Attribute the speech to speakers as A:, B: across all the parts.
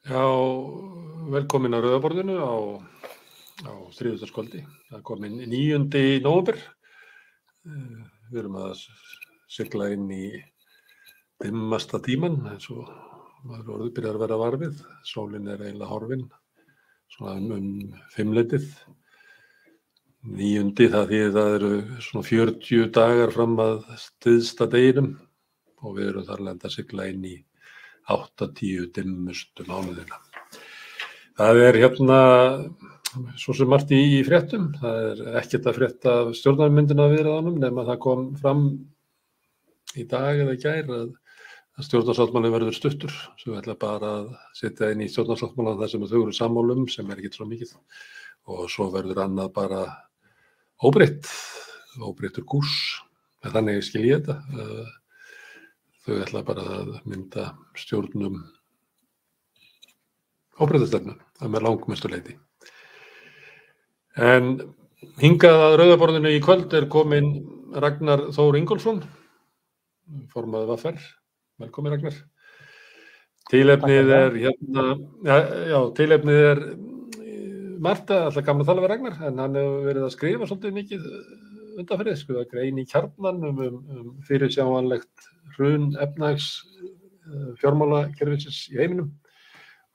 A: Já, velkomin að Rauða borðinu á þriðjudagskvöldi. Það er kominn 9. nóvember. Við erum að sigla inn í dimmasta tímann eins og maður byrjar að vera var við. Sólin er eiginlega horfin, svona 5-leytið. 9. það þýðir það eru svona 40 dagar fram að stysta deginum og við erum þar að sigla inn í 8-10 dimmustu mánuðina. Það er svo sem margt í fréttum. Það er ekkert að frétta af stjórnarmynduna viðræðunum nema það kom fram í dag eða í gær að stjórnarsáttmáli verður stuttur. Svo við ætla bara að setja inn í stjórnarsáttmálann það sem þau eru sammála sem er ekkert svo mikið. Og svo verður annað bara óbreyttur kúrs. En þannig skil ég þetta. Þau ætla bara að mynda stjórnum óbreytastefnu, það með langmestu leyti. En hingað að Rauða borðinu í kvöld er kominn Ragnar Þór Ingólfsson, formaður VR. Velkomin Ragnar. Tilefnið er Marta, alltaf gaman að tala við Ragnar, en hann hefur verið að skrifa svolítið mikið undanfarið, skrifa grein í Kjarnan fyrirsjáanlegt hrun efnahags fjármálakerfisins í heiminum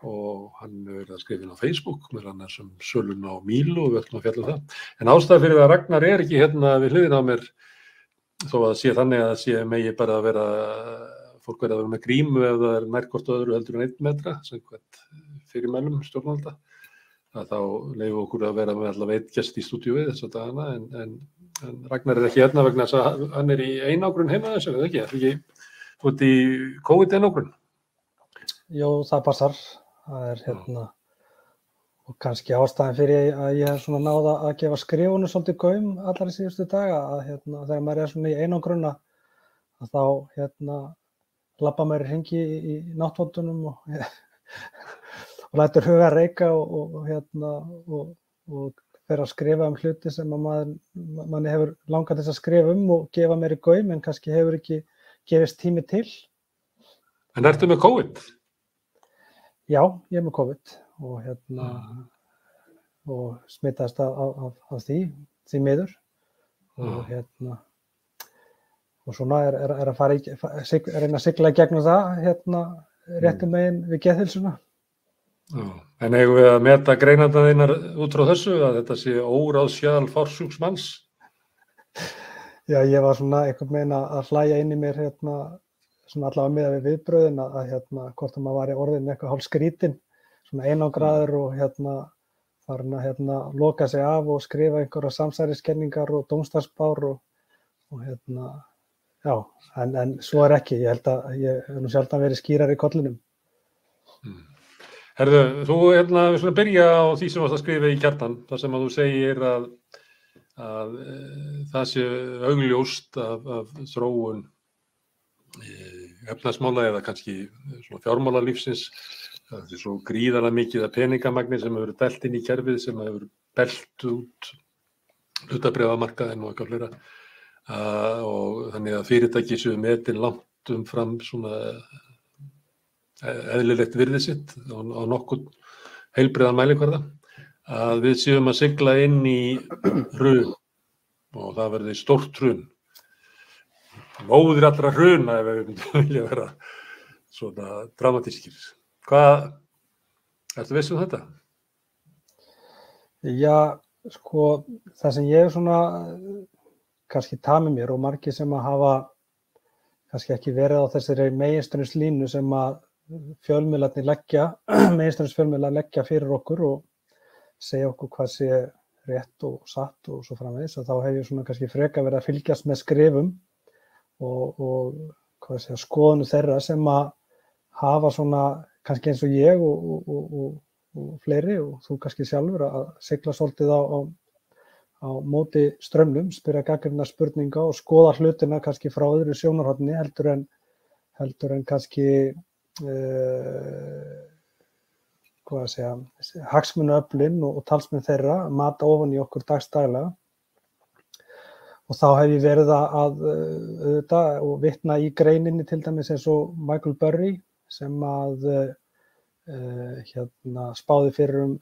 A: og hann hefur verið að skrifa inn á Facebook meðal annars sölun á Mílu og við ætlum að fjalla það. En ástæða fyrir það að Ragnar er ekki við hliðina á mér þó að sé þannig að sé megi bara að fólk verið að vera með grímu ef það er nær hvort öðru heldur en 1 metra samkvæmt fyrirmælum stjórnvalda. Þá leyfum okkur að vera með allavega einn gest í stúdíói þessa dagana en Ragnar er ekki vegna þess að hann er í einangrun heima þessu, eða ekki? Þú ert í COVID-einangrun?
B: Jú, það passar. Það er og kannski ástæðan fyrir að ég hef svona náð að gefa skrifunum svolítið gaum allar í síðustu daga að þegar maður er svona í einangrun að þá labba maður í hringi í náttfötunum og lætur huga reika og fer að skrifa hluti sem að manni hefur langað til að skrifa og gefa meiri gaum en kannski hefur ekki gefist tími til.
A: En ertu með COVID?
B: Já, ég er með COVID og smitaðist af því miður og svona er að reyna að sigla í gegnum það réttum megin við geðheilsuna.
A: En eigum við að meta greinarnar þínar út frá þessu að þetta sé óráðshjal fársjúks manns?
B: Já, ég var svona einhvern veginn að hlæja inn í mér svona allavega miðað við viðbrögðin að hvort maður var í orðin eitthvað hálf skrítinn, svona einangraður og farin að loka sig af og skrifa einhverja samsæriskenningar og dómsdagsspár og já, en svo er ekki. Ég held að ég hef nú sjaldan verið skýrar í kollinum.
A: Herðu, þú við svona byrja á því sem varst að skrifa í Kjarnan, þar sem að þú segir að það sé augljóst af þróun efnahagsmála eða kannski svona fjármálalífsins. Það er svo gríðarlega mikið af peningamagni sem hefur dælt inn í kerfið, sem hefur bellt út hlutabréfamarkaðinn og eitthvað fleira. Og þannig að fyrirtæki séu metin langt umfram svona eðlilegt virði sitt á nokkurn heilbrigðan mælikvarða, að við séum að sigla inn í hrun og það verði stórt hrun. Móðir allra hruna ef við myndum vilja vera svona dramatískir. Ertu viss þetta?
B: Já, sko, það sem ég svona kannski tamið mér og margir sem að hafa kannski ekki verið á þessari meginstraumslínu sem að meginstraumsfjölmiðlar leggja fyrir okkur og segja okkur hvað sé rétt og satt og svo framvegis, og þá hef ég svona kannski frekar verið að fylgjast með skrifum og skoðunum þeirra sem að hafa svona kannski eins og ég og fleiri og þú kannski sjálfur að sigla svolítið á móti straumnum, spyrja gagnrýninna spurninga og skoða hlutina kannski frá öðru sjónarhorni heldur en kannski hagsmunaöflin og talsmenn þeirra mata ofan í okkur dagsdaglega. Og þá hef ég verið að vitna í greininni til dæmis eins og Michael Burry sem að spáði fyrir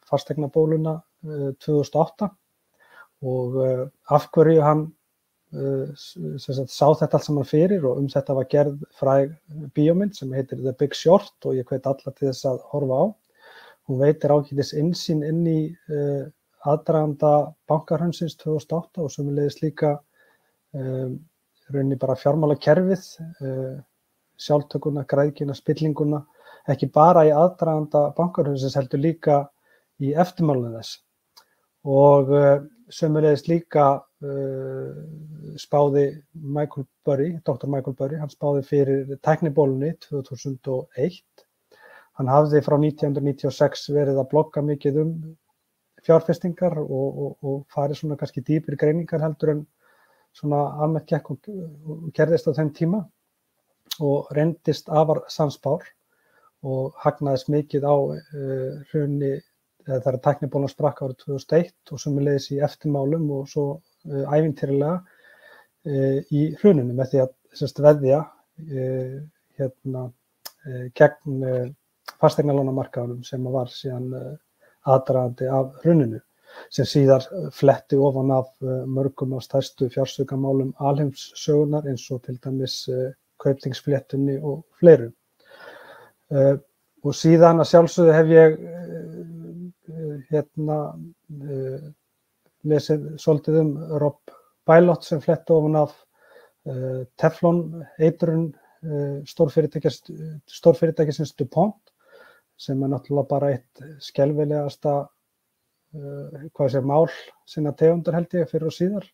B: fasteignabóluna 2008 og af hverju hann sá þetta allt saman fyrir og þetta var gerð fræg bíómynd sem heitir The Big Short og ég hvet alla til þess að horfa á. Hún veitir ágætis innsýn inn í aðdraganda bankahrunsins 2008 og sömuleiðis líka rauninni bara fjármálakerfið, sjálftökuna, græðgina, spillinguna, ekki bara í aðdraganda bankahrunsins heldur líka í eftirmálinu þess. Og sömuleiðis líka spáði Michael Burry, Dr. Michael Burry, hann spáði fyrir tæknibólunni 2001. Hann hafði frá 1996 verið að blogga mikið fjárfestingar og farið svona kannski dýpri greiningar heldur en svona almennt gekk og gerðist á þeim tíma og reyndist afar sannspár og hagnaðist mikið á hruni þegar tæknibólan sprakk árið 2001 og sömuleiðis í eftirmálum og svo ævintýralega í hruninu með því að veðja gegn fasteignalánamarkaðunum sem var síðan aðdragandi af hruninu sem síðar fletti ofan af mörgum af stærstu fjársvikamálum alheimssögunnar eins og til dæmis Kaupþingsfléttunni og fleiru. Og síðan að sjálfsögðu hef ég lesið svolítið Rob Bilott sem fletti ofan af Teflon eitrun stórfyrirtækisins DuPont sem náttúrulega bara eitt skelfilegasta mál sinna tegundar held ég fyrir og síðar.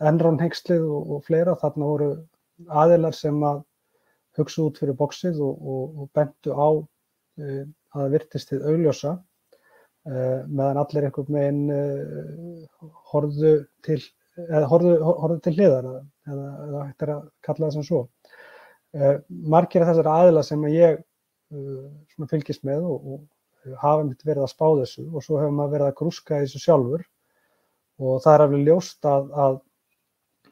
B: Enron-hengslið og fleira, þarna voru aðilar sem að hugsa út fyrir boxið og bentu á að það virtist hið augljósa meðan allir einhvern veginn horfðu til hliðar eða hægt að kalla það sem svo. Margir af þessara aðila sem ég fylgist með og hafa verið að spá þessu og svo hefur maður verið að grúska í þessu sjálfur og það alveg ljóst að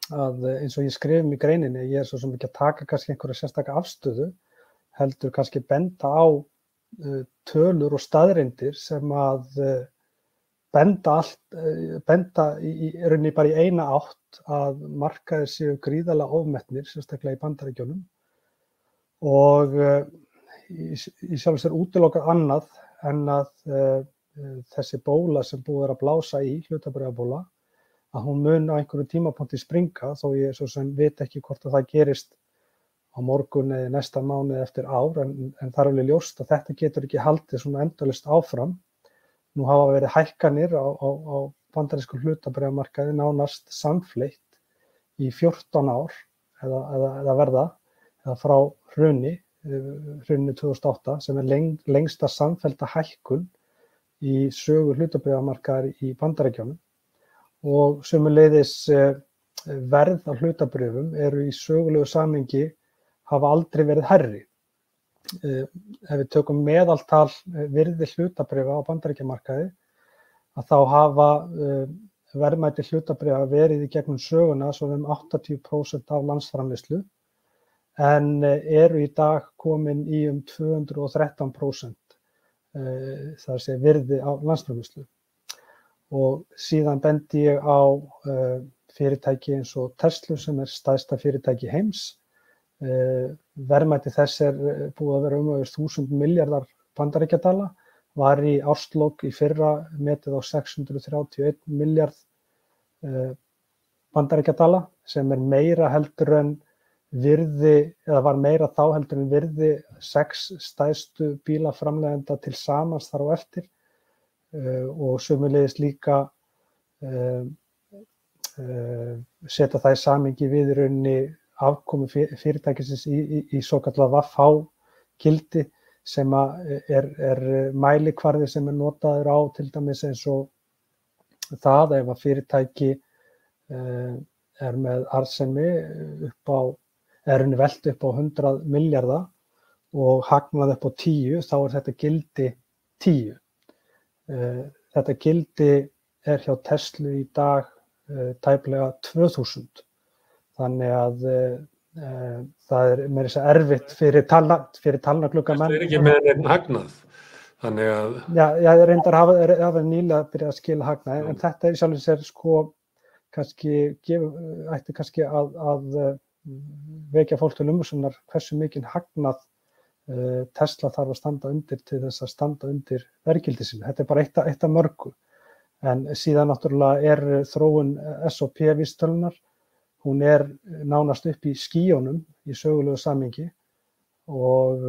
B: eins og ég skrifum í greininni, ég svo sem ekki að taka kannski einhverja sérstaka afstöðu, heldur kannski benda á tölur og staðreyndir sem að benda í rauninni bara í eina átt að markaðir séu gríðarlega ofmetnir, sérstaklega í Bandaríkjunum og í sjálfu sér útilokað annað en að þessi bóla sem búið að blása í, hlutabréfabóla, að hún mun á einhverju tímapunkti springa þó ég svo sem veit ekki hvort að það gerist á morgun eða næsta mánuð eftir ár en það er alveg ljóst að þetta getur ekki haldið svona endalaust áfram. Nú hafa verið hækkanir á bandarísku hlutabréfamarkaði nánast samfleytt í 14 ár eða verða eða frá hruninu 2008 sem er lengsta samfellda hækkun í sögu hlutabréfamarkaðar í Bandaríkjunum og sömuleiðis verð á hlutabréfum eru í sögulegu samhengi hafa aldrei verið hærri. Ef við tökum meðaltal virði hlutabréfa á Bandaríkjamarkaði að þá hafa verðmæti hlutabréfa verið í gegnum söguna svo 80% af landsframleiðslu en eru í dag komin í 213% það sé virði á landsframleiðslu. Og síðan bendi ég á fyrirtæki eins og Tesla sem er stærsta fyrirtæki heims. Verðmæti þess búið að vera yfir 1000 milljarðar bandaríkjadala, var í árslok í fyrra metið á 631 milljarð bandaríkjadala sem er meira heldur en virði, eða var meira þá heldur en virði 6 stærstu bílaframleiðenda til samans þar á eftir og sömuleiðis líka setja það í samhengi við í rauninni afkomu fyrirtækisins í svokallað VAF-gildi sem er mælikvarði sem er notaður á til dæmis eins og það ef að fyrirtæki er með arðsemi velt upp á 100 milljarða og hagnað upp á 10 þá er þetta gildi 10. Þetta gildi er hjá Tesla í dag tæplega 2000. Þannig að Það meira þess að erfitt fyrir talnaglugamenn.
A: Það ekki með einn hagnað. Þannig að...
B: Já, reyndar hafa nýlega byrjað að skila hagnað, en þetta í sjálfu sér ætti kannski að vekja fólk til umhugsunar hversu mikinn hagnað Tesla þarf að standa undir til þess að standa undir verðgildi sínu. Þetta bara eitt af mörgu. En síðan náttúrulega þróun S&P-vísitölunar, hún nánast upp í skýjunum í sögulegu samhengi og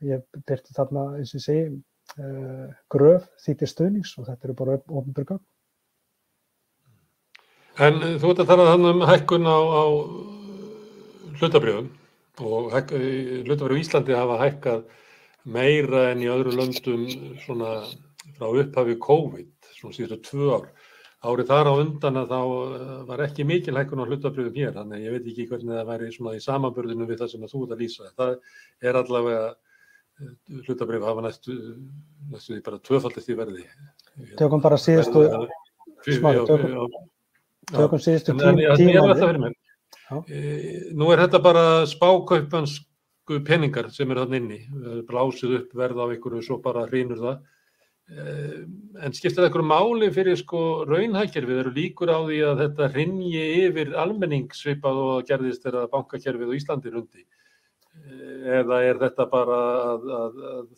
B: ég birti þarna, eins og ég segi, gröf því til stuðnings og þetta bara opinber gögn.
A: En þú ert að tala þannig hækkun á hlutabréfum og hlutabréf í Íslandi hafa hækkað meira en í öðrum löndum svona frá upphafi COVID, svona síðustu 2 ár. Árið þar á undan að þá var ekki mikil hækkun á hlutabréfum hér, þannig ég veit ekki hvernig það væri svona í samanburðinu við það sem þú ert að lýsa. Það allavega hlutabréf hafa næstu því bara tvöfaldist í verði.
B: Tökum bara síðustu tíma.
A: Nú þetta bara spákaupansku peningar sem þarna inni, blásið upp verð á einhverju svo bara hrynur það. En skiptir það einhverju máli fyrir raunhagkerfið? Eru líkur á því að þetta hrynji yfir almenning svipað og gerðist þegar bankakerfið á Íslandi hrundi? Eða þetta bara að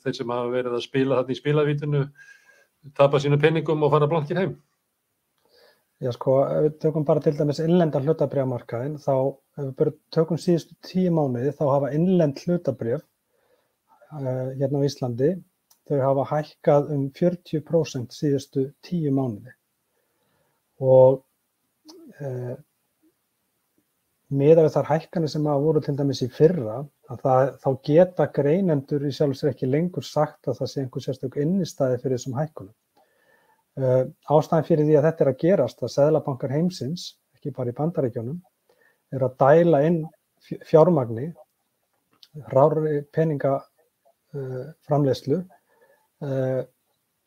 A: þeir sem hafa verið að spila þarna í spilavítinu tapa sínu peningum og fara blankir heim?
B: Já, ef við tökum bara til dæmis innlenda hlutabréfamarkaðinn, þá ef við bara tökum síðustu 10 mánuði, þá hafa innlend hlutabréf hérna á Íslandi, þau hafa hækkað 40% síðustu 10 mánuði. Og miðað við þær hækkanir sem voru til dæmis í fyrra, þá geta greinendur í sjálfu sér ekki lengur sagt að það sé einhver sérstök innistæði fyrir þessum hækkunum. Ástæðan fyrir því að þetta að gerast, að seðlabankar heimsins, ekki bara í Bandaríkjunum, að dæla inn fjármagni, rárri peningaframleiðslu,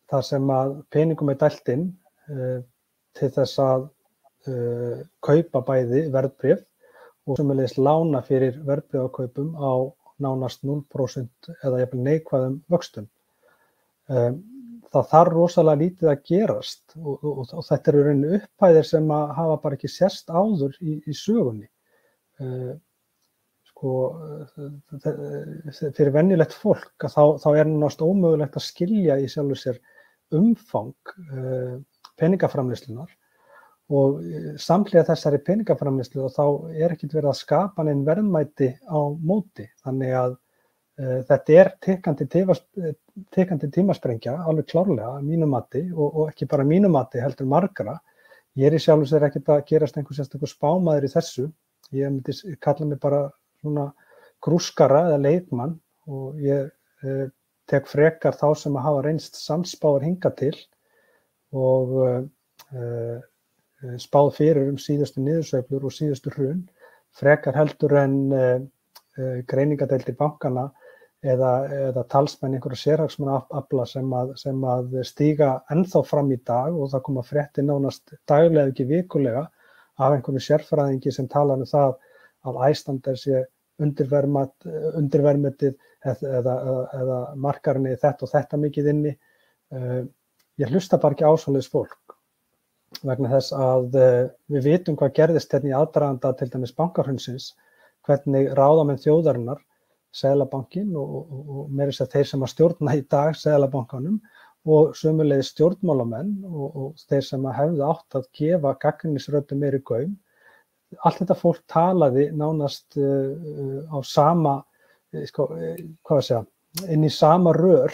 B: þar sem að peningum dælt inn til þess að kaupa bæði verðbréf og sömuleiðis lána fyrir verðbréfakaupum á nánast 0% eða jafnvel neikvæðum vöxtum. Það þarf rosalega lítið að gerast og þetta eru rauninni upphæðir sem hafa bara ekki sést áður í sögunni. Fyrir venjulegt fólk þá nánast ómögulegt að skilja í sjálfu sér umfang peningaframleiðslunar og samhliða þessari peningaframleiðslu þá ekkert verið að skapa nein verðmæti á móti. Þannig að þetta tikkandi tímasprengja, alveg klárlega að mínu mati og ekki bara mínu mati heldur margra. Ég í sjálfu sér ekkert að gerast einhver sérstakur spámaður í þessu. Ég myndi kalla mig bara svona grúskara eða leikmann og ég tek frekar þá sem hafa reynst sannspáir hingað til og spáð fyrir síðustu niðursveiflur og síðustu hrun, frekar heldur en greiningadeildir bankana eða talsmenn einhverja sérhagsmunaafla sem að stíga ennþá fram í dag og það koma fréttir nánast daglega ekki vikulega af einhverju sérfræðingi sem talar það að Icelandair sé undirverðmetið eða markarinn þetta og þetta mikið inni. Ég hlusta bara ekki á svoleiðis fólk vegna þess að við vitum hvað gerðist hérna í aðdraganda til dæmis bankahrunsins, hvernig ráðamenn þjóðarinnar, Seðlabankinn og meira þess að þeir sem að stjórna í dag Seðlabankanum og sömuleiðis stjórnmálamenn og þeir sem að hefðu átt að gefa gagnrýnisröddum meiri gaum. Allt þetta fólk talaði nánast á sama, inn í sama rör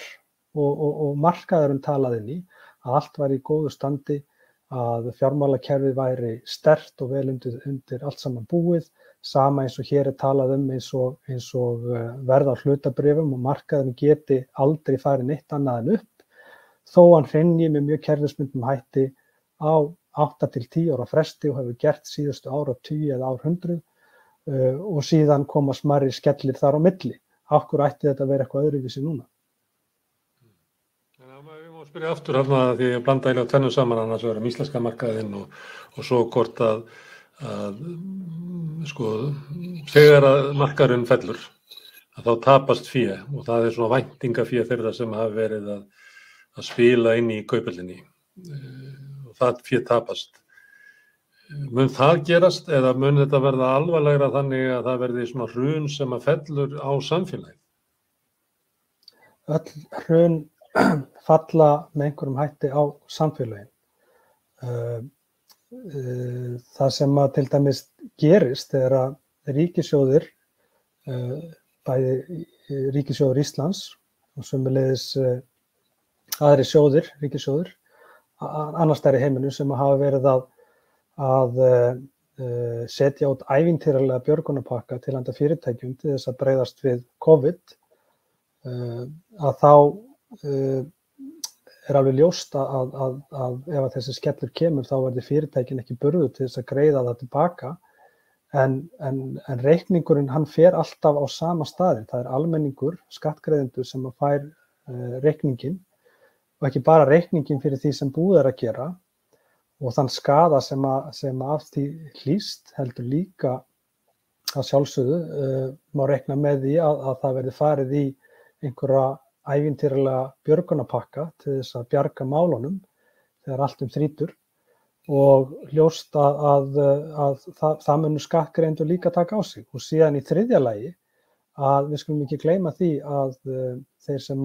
B: og markaðurinn talaði inn í að allt væri í góðu standi, að fjármálakerfið væri sterkt og vel undir allt saman búið, sama eins og hér talað eins og verð á hlutabréfum og markaðurinn geti aldrei farið neitt annað en upp, þó hann hrynji með mjög kerfisbundnum hætti á 8 til 10 ára fresti og hefur gert síðustu áratugi eða árhundruð og síðan koma smærri skellir þar á milli. Af hverju ætti þetta að vera eitthvað öðruvísi núna?
A: Við má spyrja aftur því að blanda eiginlega tvennum saman annars vegar íslenska markaðinn og svo hvort að sko, þegar að markaðurinn fellur, að þá tapast fé og það er svona væntingafé þeirra sem hafa verið að spila inn í kaupellinni og það fé tapast. Mun það gerast eða mun þetta verða alvarlegra þannig að það verði svona hrun sem að fellur á samfélagið?
B: Öll hrun falla með einhverjum hætti á samfélagin. Það sem að til dæmis gerist er að ríkissjóðir, bæði ríkissjóður Íslands og sömuleiðis aðri sjóðir, ríkissjóður, annars staðar í heiminum sem hafa verið að setja út ævintýralega björgunarpakka til handa fyrirtækjum til þess að bregðast við COVID, að þá er alveg ljóst að ef að þessi skellur kemur þá verður fyrirtækin ekki burðu til þess að greiða það tilbaka en reikningurinn hann fer alltaf á sama staðinn. Það er almenningur, skattgreiðendur sem að fær reikningin og ekki bara reikningin fyrir því sem búið er að gera og þann skaða sem af því hlýst heldur líka að sjálfsögðu má reikna með því að það verði farið í einhverja ævintýralega björgunarpakka til þess að bjarga málunum þegar allt þrýtur og ljóst að það munu skattgreiðendur líka taka á sig. Og síðan í þriðja lagi að við skulum ekki gleyma því að þeir sem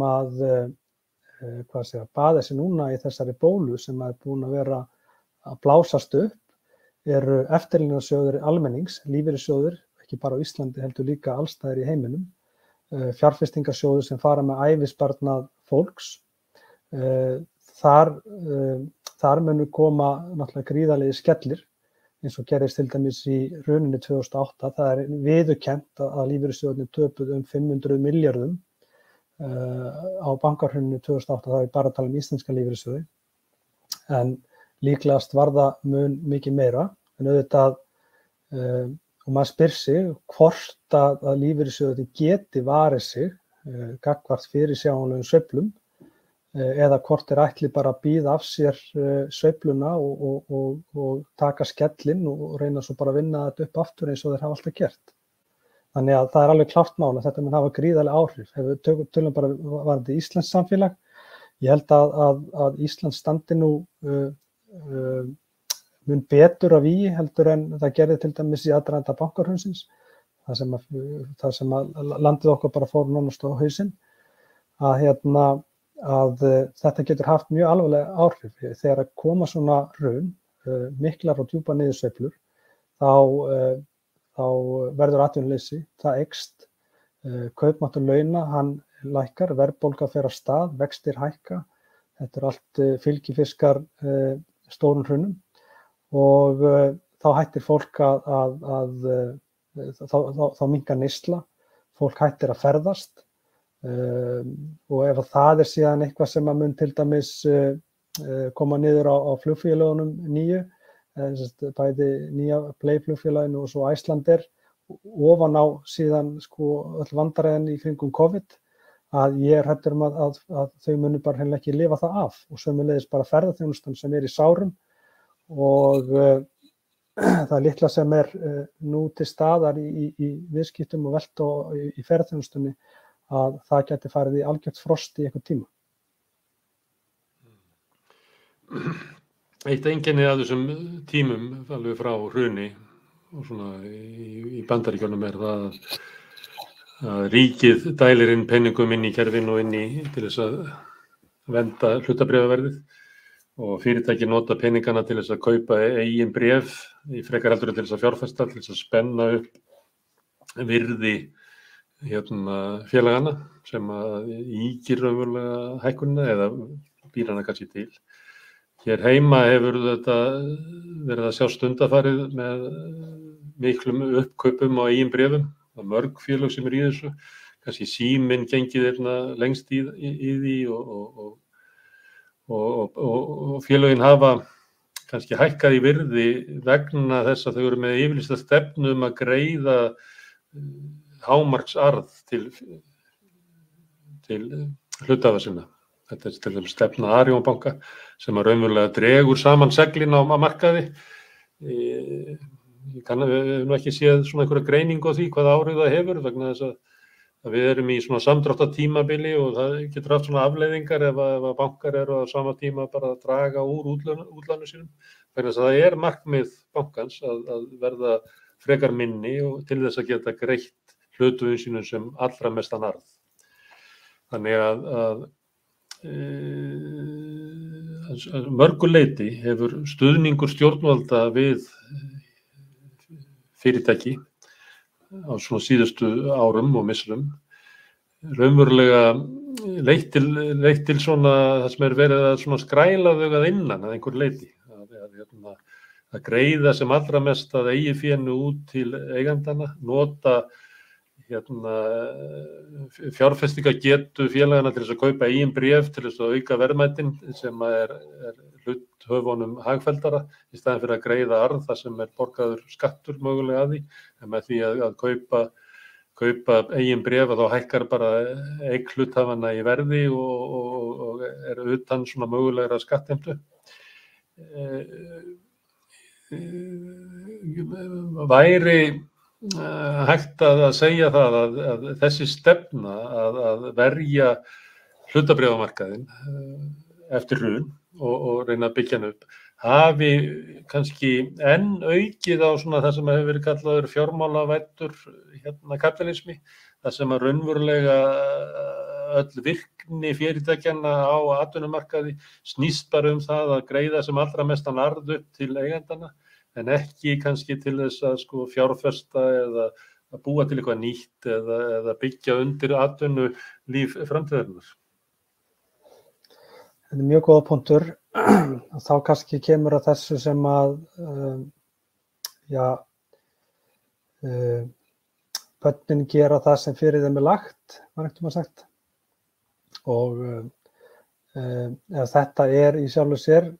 B: baða sig núna í þessari bólu sem er búin að vera að blásast upp eru eftirlaunasjóðir almennings, lífeyrissjóðir, ekki bara á Íslandi heldur líka alls staðar í heiminum, fjárfestingarsjóðir sem fara með ævisparnað fólks. Þar munu koma náttúrulega gríðarlegir skellir eins og gerðist til dæmis í hruninu 2008. Það er viðurkennt að lífeyrissjóðirnir töpuðu 500 milljörðum á bankahruninu 2008. Það er bara að tala íslenska lífeyrissjóði. En líklegast var það mun mikið meira, en auðvitað og maður spyr sig hvort að lífeyrissjóðir geti varið sig gagnvart fyrirsjáanlegum sveiflum eða hvort þeir ætli bara að bíða af sér sveifluna og taka skellinn og reyna svo bara að vinna þetta upp aftur eins og þeir hafa alltaf gert. Þannig að það er alveg klárt mál að þetta mun hafa gríðarleg áhrif. Ef við tölum bara varðandi íslenskt samfélag, ég held að Ísland standi nú mun betur af í heldur en það gerði til dæmis í aðdraganda bankahrunsins, þar sem að landið okkar bara fór nánast á hausinn, að þetta getur haft mjög alvarleg áhrif. Þegar að koma svona hrun, miklar og djúpar niðursveiflur, þá verður atvinnuleysi, það eykst, kaupmáttur launa, hann lækkar, verðbólga fer af stað, vextir hækka, þetta er allt fylgifiskar stórum hrunum og þá hættir fólk þá minnkar neysla, fólk hættir að ferðast og ef það er síðan eitthvað sem að mun til dæmis koma niður á flugfélögunum nýju, bæði nýja Play flugfélaginu og svo Icelandair ofan á síðan öll vandræðin í kringum COVID, að ég er hræddur að þau munu bara hreinlega ekki lifa það af og sömuleiðis bara ferðaþjónustan sem er í sárum og það litla sem er nú til staðar í viðskiptum og veltu í ferðaþjónustunni að það geti farið í algjört frost í einhvern tíma.
A: Eitt einkenni af þessum tímum alveg frá hruni og svona í Bandaríkjunum er það að ríkið dælir inn peningum inn í kerfin og til þess að vernda hlutabréfaverðið og fyrirtæki nota peningana til þess að kaupa eigin bréf í frekar heldur til þess að fjárfesta, til þess að spenna upp virði félagana sem að ýkir raunverulega hækkunina eða býr hana kannski til. Hér heima hefur þetta verið að sjá stundafarið með miklum uppkaupum á eigin bréfum. Það er mörg félög sem í þessu, kannski Síminn gengið lengst í því og félögin hafa kannski hækkað í virði vegna þess að þau eru með yfirlýsta stefnu að greiða hámarksarð til hluthafa sinna. Þetta er til dæmis stefna Arion banka sem að raunverulega dregur saman seglin á markaði. Við höfum ekki séð svona einhverja greiningu á því hvaða áhrif það hefur vegna þess að við erum í svona samdráttartímabili og það getur haft svona afleiðingar ef að bankar eru á sama tíma bara að draga úr útlánum sínum. Vegna þess að það er markmið bankans að verða frekar minni og til þess að geta greitt hluthöfum sínum sem allra mestan arð. Þannig að mörgu leyti hefur stuðningur stjórnvalda við fyrirtæki á svona síðustu árum og misserum raunverulega leitt til svona það sem verið að svona skræla þau að innan að einhver leyti að greiða sem allra mest að eigið fénu út til eigandana, nota fjárfestingagetu félagana til þess að kaupa eigin bréf til þess að auka verðmætin sem er hluthöfunum hagfelldara í staðinn fyrir að greiða arð þar sem er borgaður skattur mögulega að því en með því að kaupa eigin bréf þá hækkar bara eign hluthafanna í verði og er utan svona mögulegra skattheimtu. Væri hægt að segja það að þessi stefna að verja hlutabréfamarkaðinn eftir hrun og reyna að byggja hann upp hafi kannski enn aukið á svona það sem hefur verið kallaður fjármálavæddur kapitalismi, það sem að raunverulega öll virkni fyrirtækjanna á atvinnumarkaði snýst bara það að greiða sem allra mestan arð upp til eigandana en ekki kannski til þess að fjárfesta eða að búa til eitthvað nýtt eða byggja undir atvinnulíf framtíðarinnar.
B: Þetta er mjög góða punktur. Þá kannski kemur að þessu sem að börnin gera það sem fyrir þeim lagt, var einhvern veginn sagt. Og ef þetta í sjálfu sér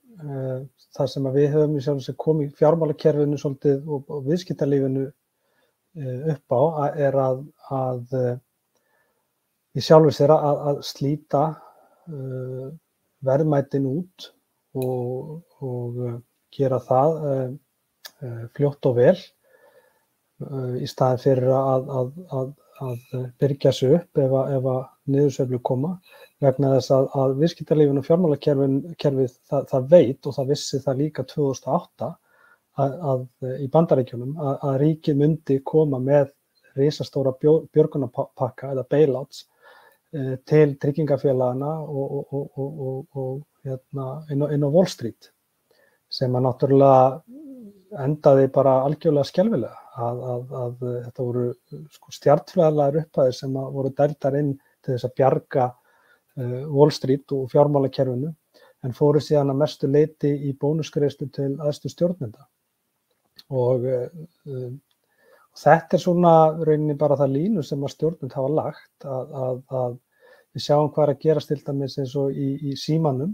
B: það sem að við höfum í sjálfu sér komið fjármálakerfinu svolítið og viðskiptalífinu upp á er að í sjálfu sér að slíta verðmætin út og gera það fljótt og vel í staðinn fyrir að byrgja sig upp ef að niðursveiflur koma vegna þess að viðskiptalífinu og fjármálakerfið það veit og það vissi það líka 2008 að í Bandaríkjunum að ríkið myndi koma með risastóra björgunarpakka eða bailouts til tryggingafélagana og inn á Wall Street sem að náttúrulega endaði bara algjörlega skelfilega að þetta voru stjarnfræðilegar upphæðir sem að voru dældar inn til þess að bjarga Wall Street og fjármálakerfinu en fóru síðan að mestu leyti í bónusgreiðslur til æðstu stjórnenda og þetta svona rauninni bara það línu sem að stjórnvöld hafa lagt að við sjáum hvað að gerast til dæmis eins og í símanum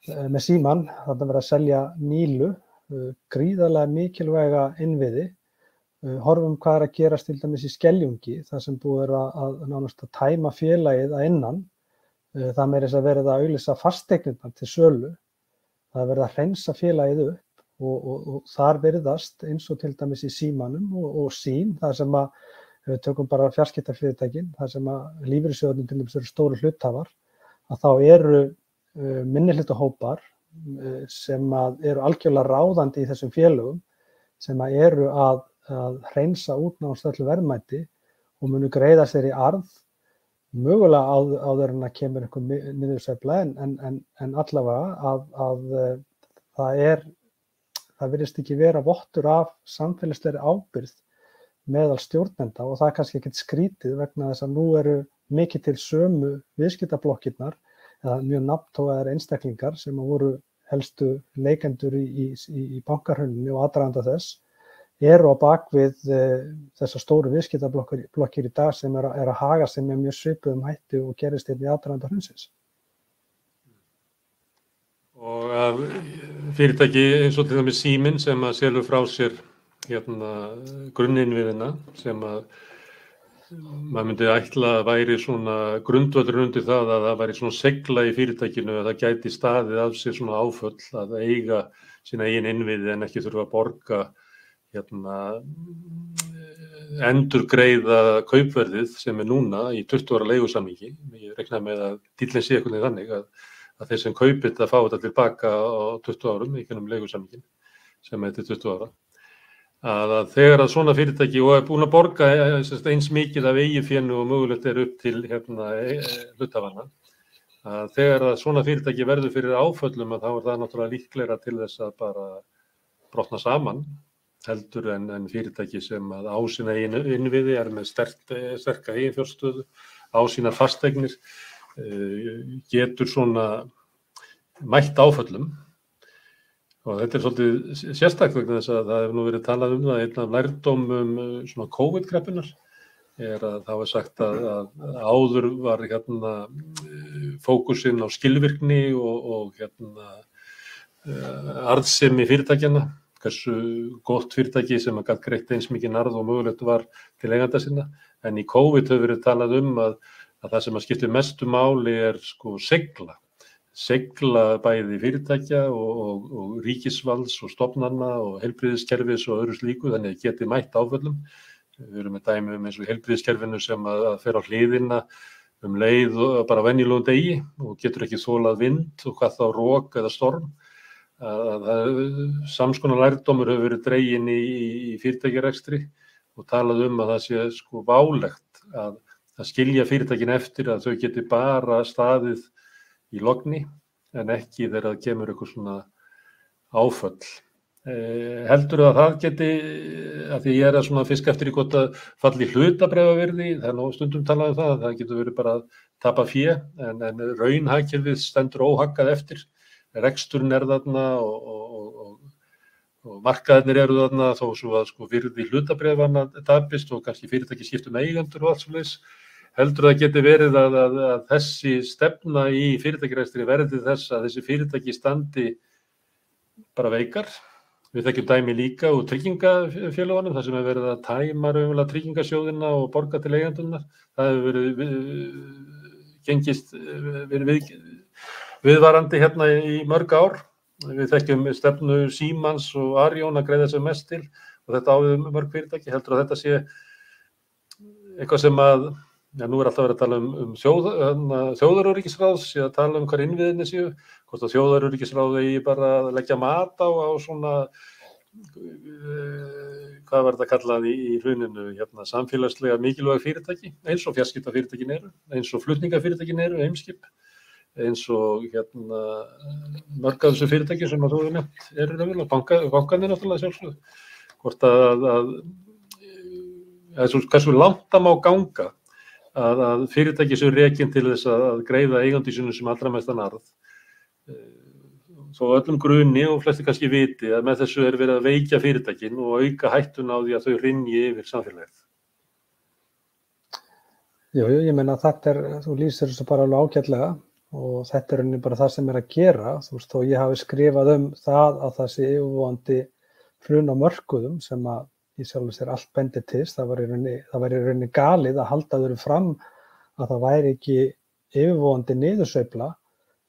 B: með síman, þarna verið að selja Mílu, gríðarlega mikilvæga innviði, horfum hvað að gerast til dæmis í Skeljungi, þar sem búið að nánast að tæma félagið að innan, það meira þess að verið að auglýsa fasteignirnar til sölu, það verið að hreinsa félagið upp og þar virðast eins og til dæmis í símanum og sín, þar sem að við tökum bara fjarskiptafyrirtækin, þar sem að lífeyrissjóðirnir til dæmis eru stóru hluthafar, að þá eru minnihlutahópar sem að eru algjörlega ráðandi í þessum félögum sem að eru að hreinsa út nánast öllu verðmæti og munu greiða sér í arð mögulega áður en að kemur einhver niðursveifla en allavega að það virðist ekki vera vottur af samfélagslegri ábyrgð meðal stjórnenda og það er kannski ekkert skrítið vegna þess að nú eru mikið til sömu viðskiptablokkirnar eða mjög nafntógaðir einstaklingar sem voru helstu leikendur í bankahruninu og aðdraganda þess eru á bakvið þessar stóru viðskiptablokkir í dag sem er að haga sig með mjög svipuðum hætti og gerist í aðdraganda hrunsins.
A: Og fyrirtæki eins og til dæmis Síminn sem að selur frá sér grunninnviðina sem að maður myndi ætla að væri svona grundvöllur undir það að það væri svona segla í fyrirtækinu að það gæti staðið af sér svona áföll að eiga sína eigin innviði en ekki þurfa að borga endurgreiða kaupverðið sem núna í 20 ára leigusamningi. Ég reikna með að díllinn sé einhvern veginn þannig að þeir sem kaupir þetta fá þetta tilbaka á 20 árum í gennum leigusamningin sem til 20 ára. Að þegar að svona fyrirtæki og er búin að borga eins mikið af eigifénu og mögulegt upp til hluthafanna, að þegar að svona fyrirtæki verður fyrir áföllum að þá er það náttúrulega líklegra til þess að bara brotna saman heldur en fyrirtæki sem að á sína innviði með sterka eiginfjárstöðu, á sínar fasteignir, getur svona mætt áföllum. Og þetta svolítið sérstakt vegna þess að það hefur nú verið talað það, einn af lærdómum svona COVID-kreppunnar að það var sagt að áður var fókusinn á skilvirkni og arðsemi fyrirtækjanna, hversu gott fyrirtæki sem að gat greitt eins mikið arð og mögulegt var til eiganda sinna. En í COVID hefur verið talað að það sem að skiptir mestu máli sko segla bæði fyrirtækja og ríkisvalds og stofnana og heilbrigðiskerfis og öðru slíku, þannig að geti mætt áföllum. Við erum með dæmi eins og heilbrigðiskerfinu sem að fer á hliðina leið og bara venjulegum degi og getur ekki þolað vind og hvað þá rok eða storm. Samskonar lærdómur hefur verið dreginn í fyrirtækjarekstri og talað að það sé sko válegt að skilja fyrirtækin eftir að þau geti bara staðið í logni en ekki þegar það kemur eitthvað svona áföll. Heldurðu að það geti, að því ég að svona fiska eftir í gott að falli hlutabréfavirði, það er nú stundum talað það getur verið bara að tapa fé en raunhagkerfið stendur óhaggað eftir. Reksturinn þarna og markaðirnir eru þarna þó svo að sko virði hlutabréfanna tapist og kannski fyrirtæki skiptum eigendur og allt svoleiðis. Heldur það geti verið að þessi stefna í fyrirtækjarekstri verði þess að þessi fyrirtæki standi bara veikar. Við þekkjum dæmi líka úr tryggingafélögunum þar sem hefur verið að tæma raunverulega tryggingasjóðina og borga til eigendurna. Það hefur verið viðvarandi í mörg ár. Við þekkjum stefnu Símans og Arion að greiða sem mest til og þetta á við mörg fyrirtæki. Heldur að þetta sé eitthvað sem að nú alltaf verið að tala þjóðaröryggisráð, sé að tala hvar innviðinni séu, hvort að þjóðaröryggisráð eigi bara að leggja mat á svona, hvað var þetta kallað í hruninu, samfélagslega mikilvæg fyrirtæki, eins og fjarskiptafyrirtækin eru, eins og flutningafyrirtækin eru, Eimskip, eins og mörg af þessu fyrirtæki sem þú hefur nefnt eru raunverulega, bankarnir náttúrulega sjálfsögðu, hvort hversu langt það má ganga að fyrirtæki séu rekin til þess að greiða eigandi sínum sem allra mestan arð. Þó öllum grunni og flestir kannski viti að með þessu verið að veikja fyrirtækin og auka hættuna á því að þau hrynji yfir samfélagið.
B: Jú, ég meina þú lýsir þessu bara alveg ágætlega og þetta er bara það sem að gera. Þú veist, þó ég hafi skrifað það að það sé yfirvofandi hrun á mörkuðum sem að í sjálfu sér allt bendir til, það var í rauninni galið að halda þau fram að það væri ekki yfirvofandi niðursveifla,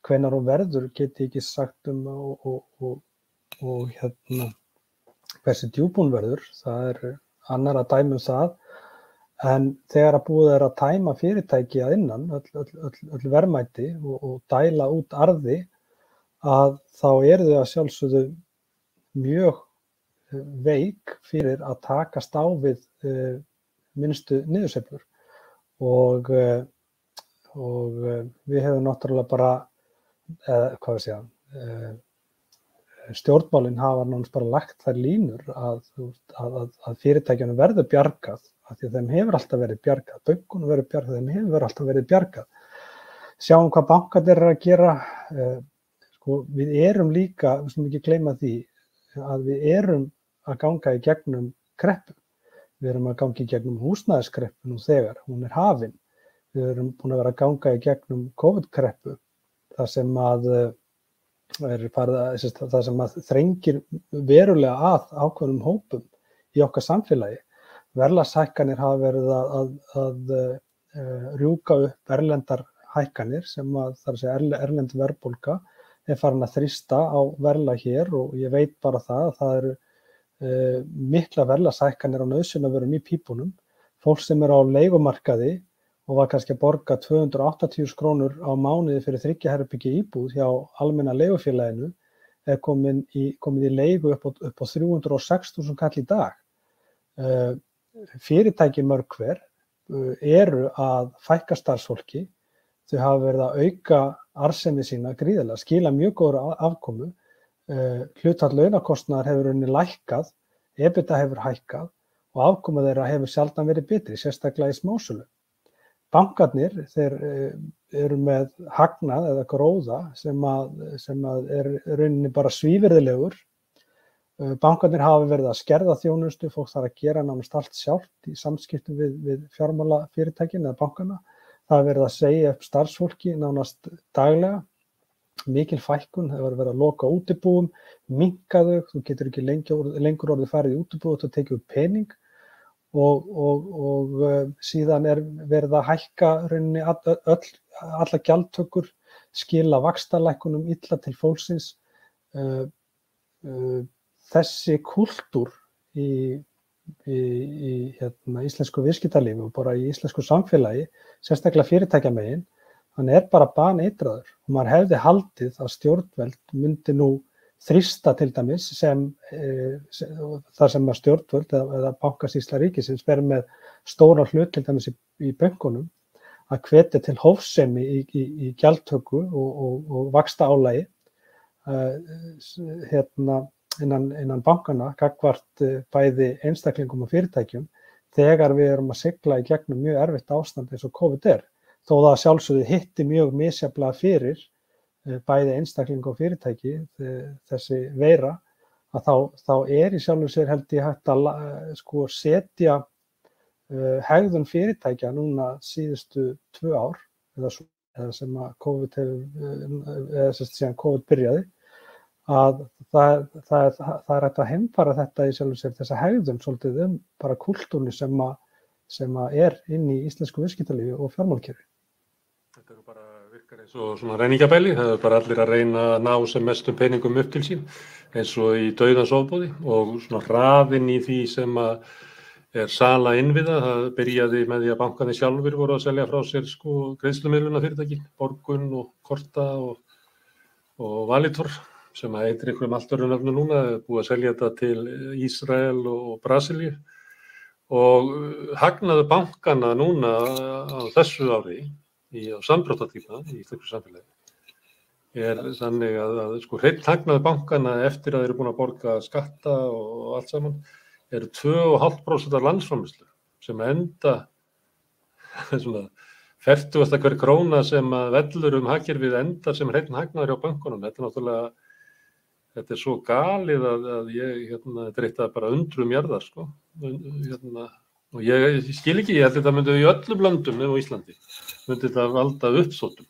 B: hvenær hún verður geti ekki sagt og hversu djúp hún verður, það er annar að dæmi það, en þegar að búið að tæma fyrirtæki að innan, öll verðmæti og dæla út arði, að þá eru þau að sjálfsögðu mjög veik fyrir að takast á við minnstu niðursveiflur og við hefum náttúrulega bara stjórnmálin hafa náttúrulega bara lagt þær línur að fyrirtækjunum verður bjargað af því að þeim hefur alltaf verið bjargað, bönkunum verður bjargað, þeim hefur alltaf verið bjargað. Sjáum hvað bankarnir eru að gera, við erum líka, við skulum ekki gleyma því að við erum að ganga í gegnum kreppu. Við erum að ganga í gegnum húsnæðiskreppu nú þegar, hún er hafin. Við erum búin að vera að ganga í gegnum COVID-kreppu, það sem að þrengir verulega að ákveðnum hópum í okkar samfélagi. Verðlagshækkanir hafa verið að rjúka upp erlendar hækkanir sem að það er að segja erlend verðbólga er farin að þrýsta á verðlag hér og ég veit bara það að það eru mikla verðlagshækkanir á nauðsynjavörum í pípunum. Fólk sem á leigumarkaði og var kannski að borga 280.000 krónur á mánuði fyrir 3 herbergja íbúð hjá almenna leigufélaginu komið í leigu upp á 306.000 kall í dag. Fyrirtæki mörg hver eru að fækka starfsfólki, þau hafa verið að auka arðsemi sína gríðarlega, skila mjög góðra afkomu, hlutfall launakostnaðar hefur rauninni lækkað, EBITDA hefur hækkað og afkoma þeirra hefur sjaldan verið betri, sérstaklega í smásölu. Bankarnir, þeir eru með hagnað eða gróða sem er rauninni bara svívirðilegur. Bankarnir hafa verið að skerða þjónustu, fólk þarf að gera nánast allt sjálft í samskiptum við fjármálafyrirtækin eða bankana. Það er verið að segja upp starfsfólki nánast daglega, mikil fækkun, það verið að loka útibúum, minnka þau, þú getur ekki lengur orðið farið í útibú og tekið upp pening og síðan er verið að hækka rauninni alla gjaldtökur, skila vaxtalækkunum illa til fólksins. Þessi kúltúr í íslensku viðskiptalífi og bara í íslensku samfélagi, sérstaklega fyrirtækjamegin, hann er bara baneitraður og maður hefði haldið að stjórnvöld myndi nú þrýsta til dæmis þar sem að stjórnvöld eða bankasýsla ríkisins verið með stóra hlut til dæmis í bönkunum að hvetja til hófsemi í gjaldtöku og vaxtaálagi innan bankana gagnvart bæði einstaklingum og fyrirtækjum þegar við erum að sigla í gegnum mjög erfitt ástand eins og COVID er. Þó það sjálfsögðu hitti mjög misjafnlega fyrir bæði einstakling og fyrirtæki þessi veira að þá er í sjálfu sér held ég hægt að setja hegðun fyrirtækja núna síðustu 2 ár eða sem að COVID síðan COVID byrjaði að það er hægt að heimfara þetta í sjálfu sér þessa hegðun svolítið bara kúltúrni sem að er inn í íslensku viðskiptalífi og fjármálakerfi.
A: Þetta eru bara virkar eins og svona ræningabæli, það er bara allir að reyna að ná sem mestum peningum upp til sín eins og í dauðans ofboði og svona hraðinn í því sem að er sala innviða, það byrjaði með því að bankarnir sjálfur voru að selja frá sér greiðslumiðlunarfyrirtæki, Borgun og Korta og Valitor sem að heitir einhverjum allt öðrum nöfnum núna, búið að selja þetta til Ísrael og Brasilíu og hagnaður bankana núna á þessu ári á samdráttartíma í íslensku samfélagi er þannig að hreinn hagnaður bankana eftir að þeir eru búin að borga skatta og allt saman eru 2,5% af landsframleiðslu sem enda svona 40. hver króna sem að vellur hagkerfið endar sem hreinn hagnaður hjá bankunum. Þetta er svo galið að ég þetta er eitt að bara undrum jarðar og ég skil ekki, ég held að þetta myndi í öllum löndum á Íslandi myndi þetta valda uppþotum.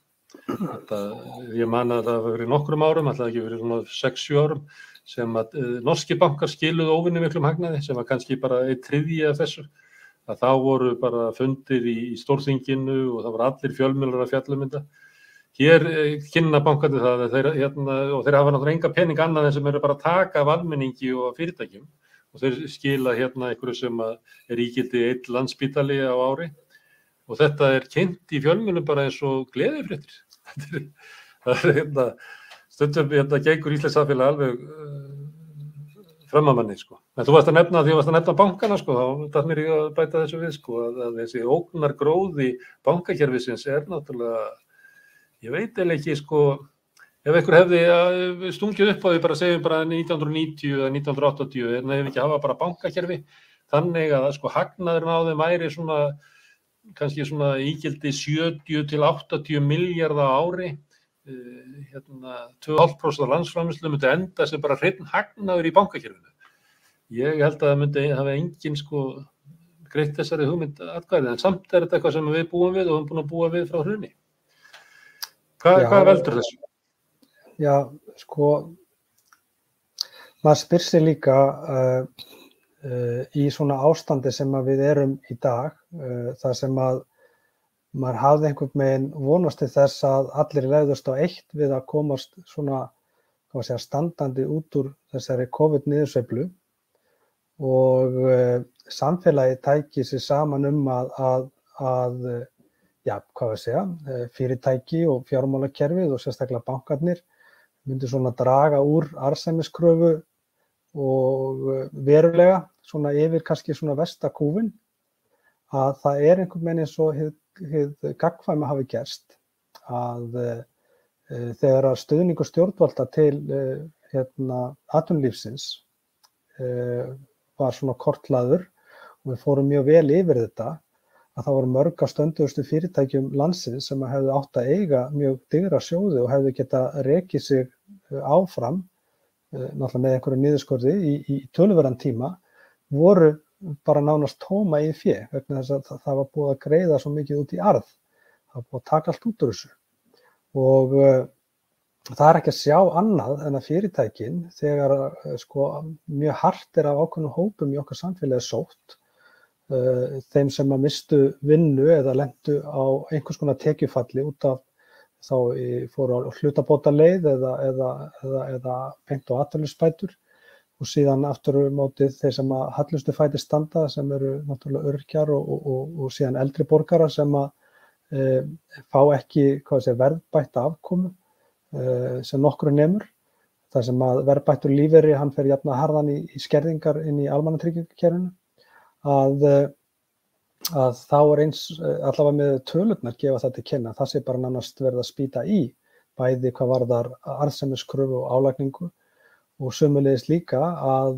A: Ég man að það var fyrir nokkrum árum, alltaf ekki fyrir svona 6-7 árum sem að norski bankar skiluðu óvenju miklum hagnaði sem var kannski bara 1/3 af þessu. Að þá voru bara fundir í Stórþinginu og það voru allir fjölmiðlar að fjalla um þetta. Hér kynna bankarnir það og þeir hafa náttúrulega enga pening annað en sem eru bara að taka af almenningi og fyrirtækjum og þeir skila einhverju sem er ígildi 1 Landspítali á ári og þetta er kynnt í fjölmiðlum bara eins og gleðifréttir. Það er stundum gengur íslenskt samfélag alveg fram að manni En þú varst að nefna bankana þá datt mér að bæta þessu við að þessi ógnargróði bankakerfisins er náttúrulega ég veit ekki ef einhver hefði stungið upp á því bara segjum bara 1990 eða 1980 hefði ekki hafa bara bankakerfi þannig að hagnaðurinn á þeim væri svona kannski svona ígildi 70 til 80 milljarða á ári 2,5% af landsframleiðslu myndi enda sem bara hreinn hagnaður í bankakerfinu. Ég held að það myndi hafa engin greitt þessari hugmynd atkvæði en samt er þetta eitthvað sem við búum við og höfum búin að búa við frá hruni. Hvað veldur þessu?
B: Já, maður spyr sig líka í svona ástandi sem að við erum í dag, þar sem að maður hafði einhvern veginn vonast til þess að allir legðust á eitt við að komast svona standandi út úr þessari COVID-niðursveiflu og samfélagið tæki sig saman fyrirtæki og fjármálakerfið og sérstaklega bankarnir myndi svona draga úr arðsemiskröfu og verulega svona yfir kannski svona versta kúfinn, að það einhvern veginn eins og hið gagnkvæma hafi gerst að þegar að stuðningur stjórnvalda til atvinnulífsins var svona kortlaður og við fórum mjög vel yfir þetta, að það voru mörg af stöndugustu fyrirtækjum landsins sem hefðu átt að eiga mjög digra sjóði og hefðu getað rekið sig áfram, náttúrulega með einhverju niðurskurði í töluverðan tíma, voru bara nánast tóma í fé vegna þess að það var búið að greiða svo mikið út í arð, það var búið að taka allt út úr þessu. Og það ekki að sjá annað en að fyrirtækin, þegar mjög hart af ákveðnum hópum í okkar samfélagi sótt, þeim sem að mistu vinnu eða lentu á einhvers konar tekjufalli út af þá fóru á hlutabótaleið eða beint á atvinnuleysisbætur og síðan aftur mótið þeir sem að hallustu fæti standa sem eru náttúrulega öryrkjar og síðan eldri borgarar sem að fá ekki verðbætta afkomu sem nokkru nemur, þar sem að verðbættur lífeyri hann fer jafna harðan í skerðingar inn í almannatryggingakerfinu, að þá eins allavega með tölurnar gefa það til kynna, það sé bara nánast verið að spýta í bæði hvað varðar arðsemiskröfu og álagningu og sömuleiðis líka að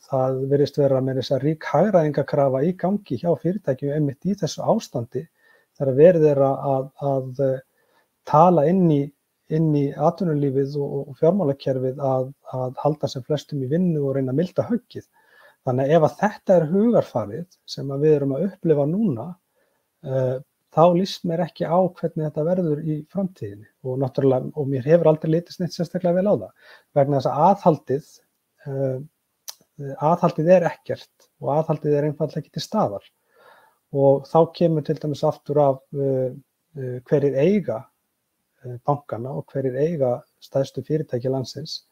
B: það virðist vera með þessa rík hagræðingakrafa í gangi hjá fyrirtækjum einmitt í þessu ástandi þegar verið að tala inn í atvinnulífið og fjármálakerfið að halda sem flestum í vinnu og reyna að milda höggið. Þannig að ef þetta hugarfarið sem að við erum að upplifa núna, þá líst mér ekki á hvernig þetta verður í framtíðinni og náttúrulega, og mér hefur aldrei litist neitt sérstaklega vel á það, vegna þess að aðhaldið ekkert og aðhaldið einfaldlega ekki til staðar og þá kemur til dæmis aftur af hverjir eiga bankana og hverjir eiga stærstu fyrirtæki landsins.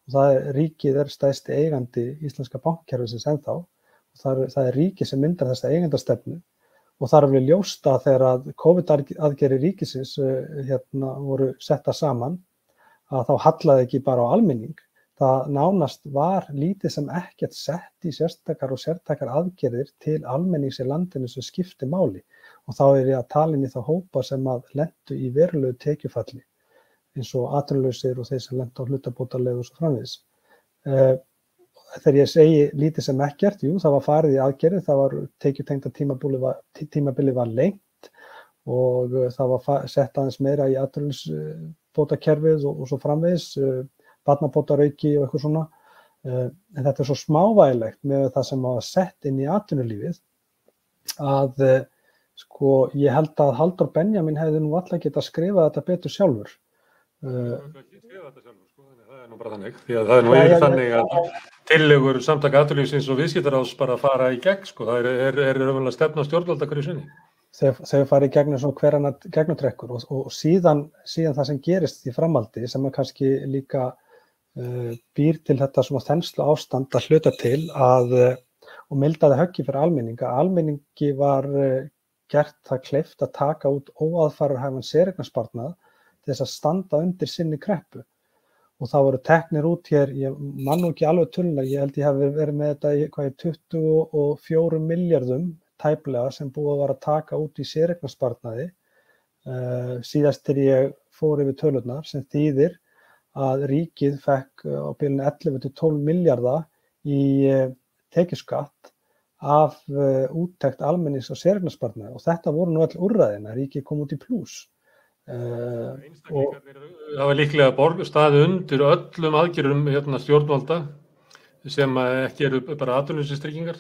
B: Ríkið stærsti eigandi íslenska bankakerfisins ennþá og það ríkið sem myndar þessa eigendastefnu og það alveg ljóst að þegar að COVID-aðgerðir ríkisins voru setta saman að þá hallaði ekki bara á almenning, það nánast var lítið sem ekkert sett í sérstakar og sértækar aðgerðir til almennings í landinu sem skipti máli og þá ég að tala inn í þá hópa sem að lentu í verulegu tekjufalli eins og atvinnulausir og þeir sem lentu á hlutabótaleið og svo framvegis. Þegar ég segi lítið sem ekkert, það var farið í aðgerðir, það var tekjutengda tímabili var lengt og það var sett aðeins meira í atvinnuleysisbótakerfið og svo framvegis, barnabótarauki og eitthvað svona. En þetta svo smávægilegt með það sem var sett inn í atvinnulífið að ég held að Halldór Benjamín hefði nú alltaf getað skrifað þetta betur sjálfur.
A: Það nú bara þannig, því að það nú þannig að tillögur samtaka atvinnulífsins og viðskiptaráðs bara fara í gegn, það er raunverulega stefna stjórnvalda hverju sinni.
B: Þegar fara í gegnum svona hver annar gegnutrekkur og síðan það sem gerist í framhaldi sem kannski líka býr til þetta svona þenslu ástand að hluta til og mildaði höggi fyrir almenninga. Almenningi var gert það kleift að taka út óaðfararhæfan séreignarsparnað til þess að standa undir sinni kreppu. Og það voru teknir út hér, ég man nú ekki alveg töluna, ég held ég hafi verið með þetta í 24 milljörðum tæplega sem búið var að taka út í séreignarsparnaði. Síðast þegar ég fór yfir tölurnar sem þýðir að ríkið fekk á bilinu 11 til 12 milljarða í tekjuskatt af úttekt almennings og séreignarsparnaði og þetta voru nú öll úrræðin að ríkið kom út í plús.
A: Það var líklega staðið undir öllum aðgerðum stjórnvalda sem ekki eru bara atvinnuleysistryggingar,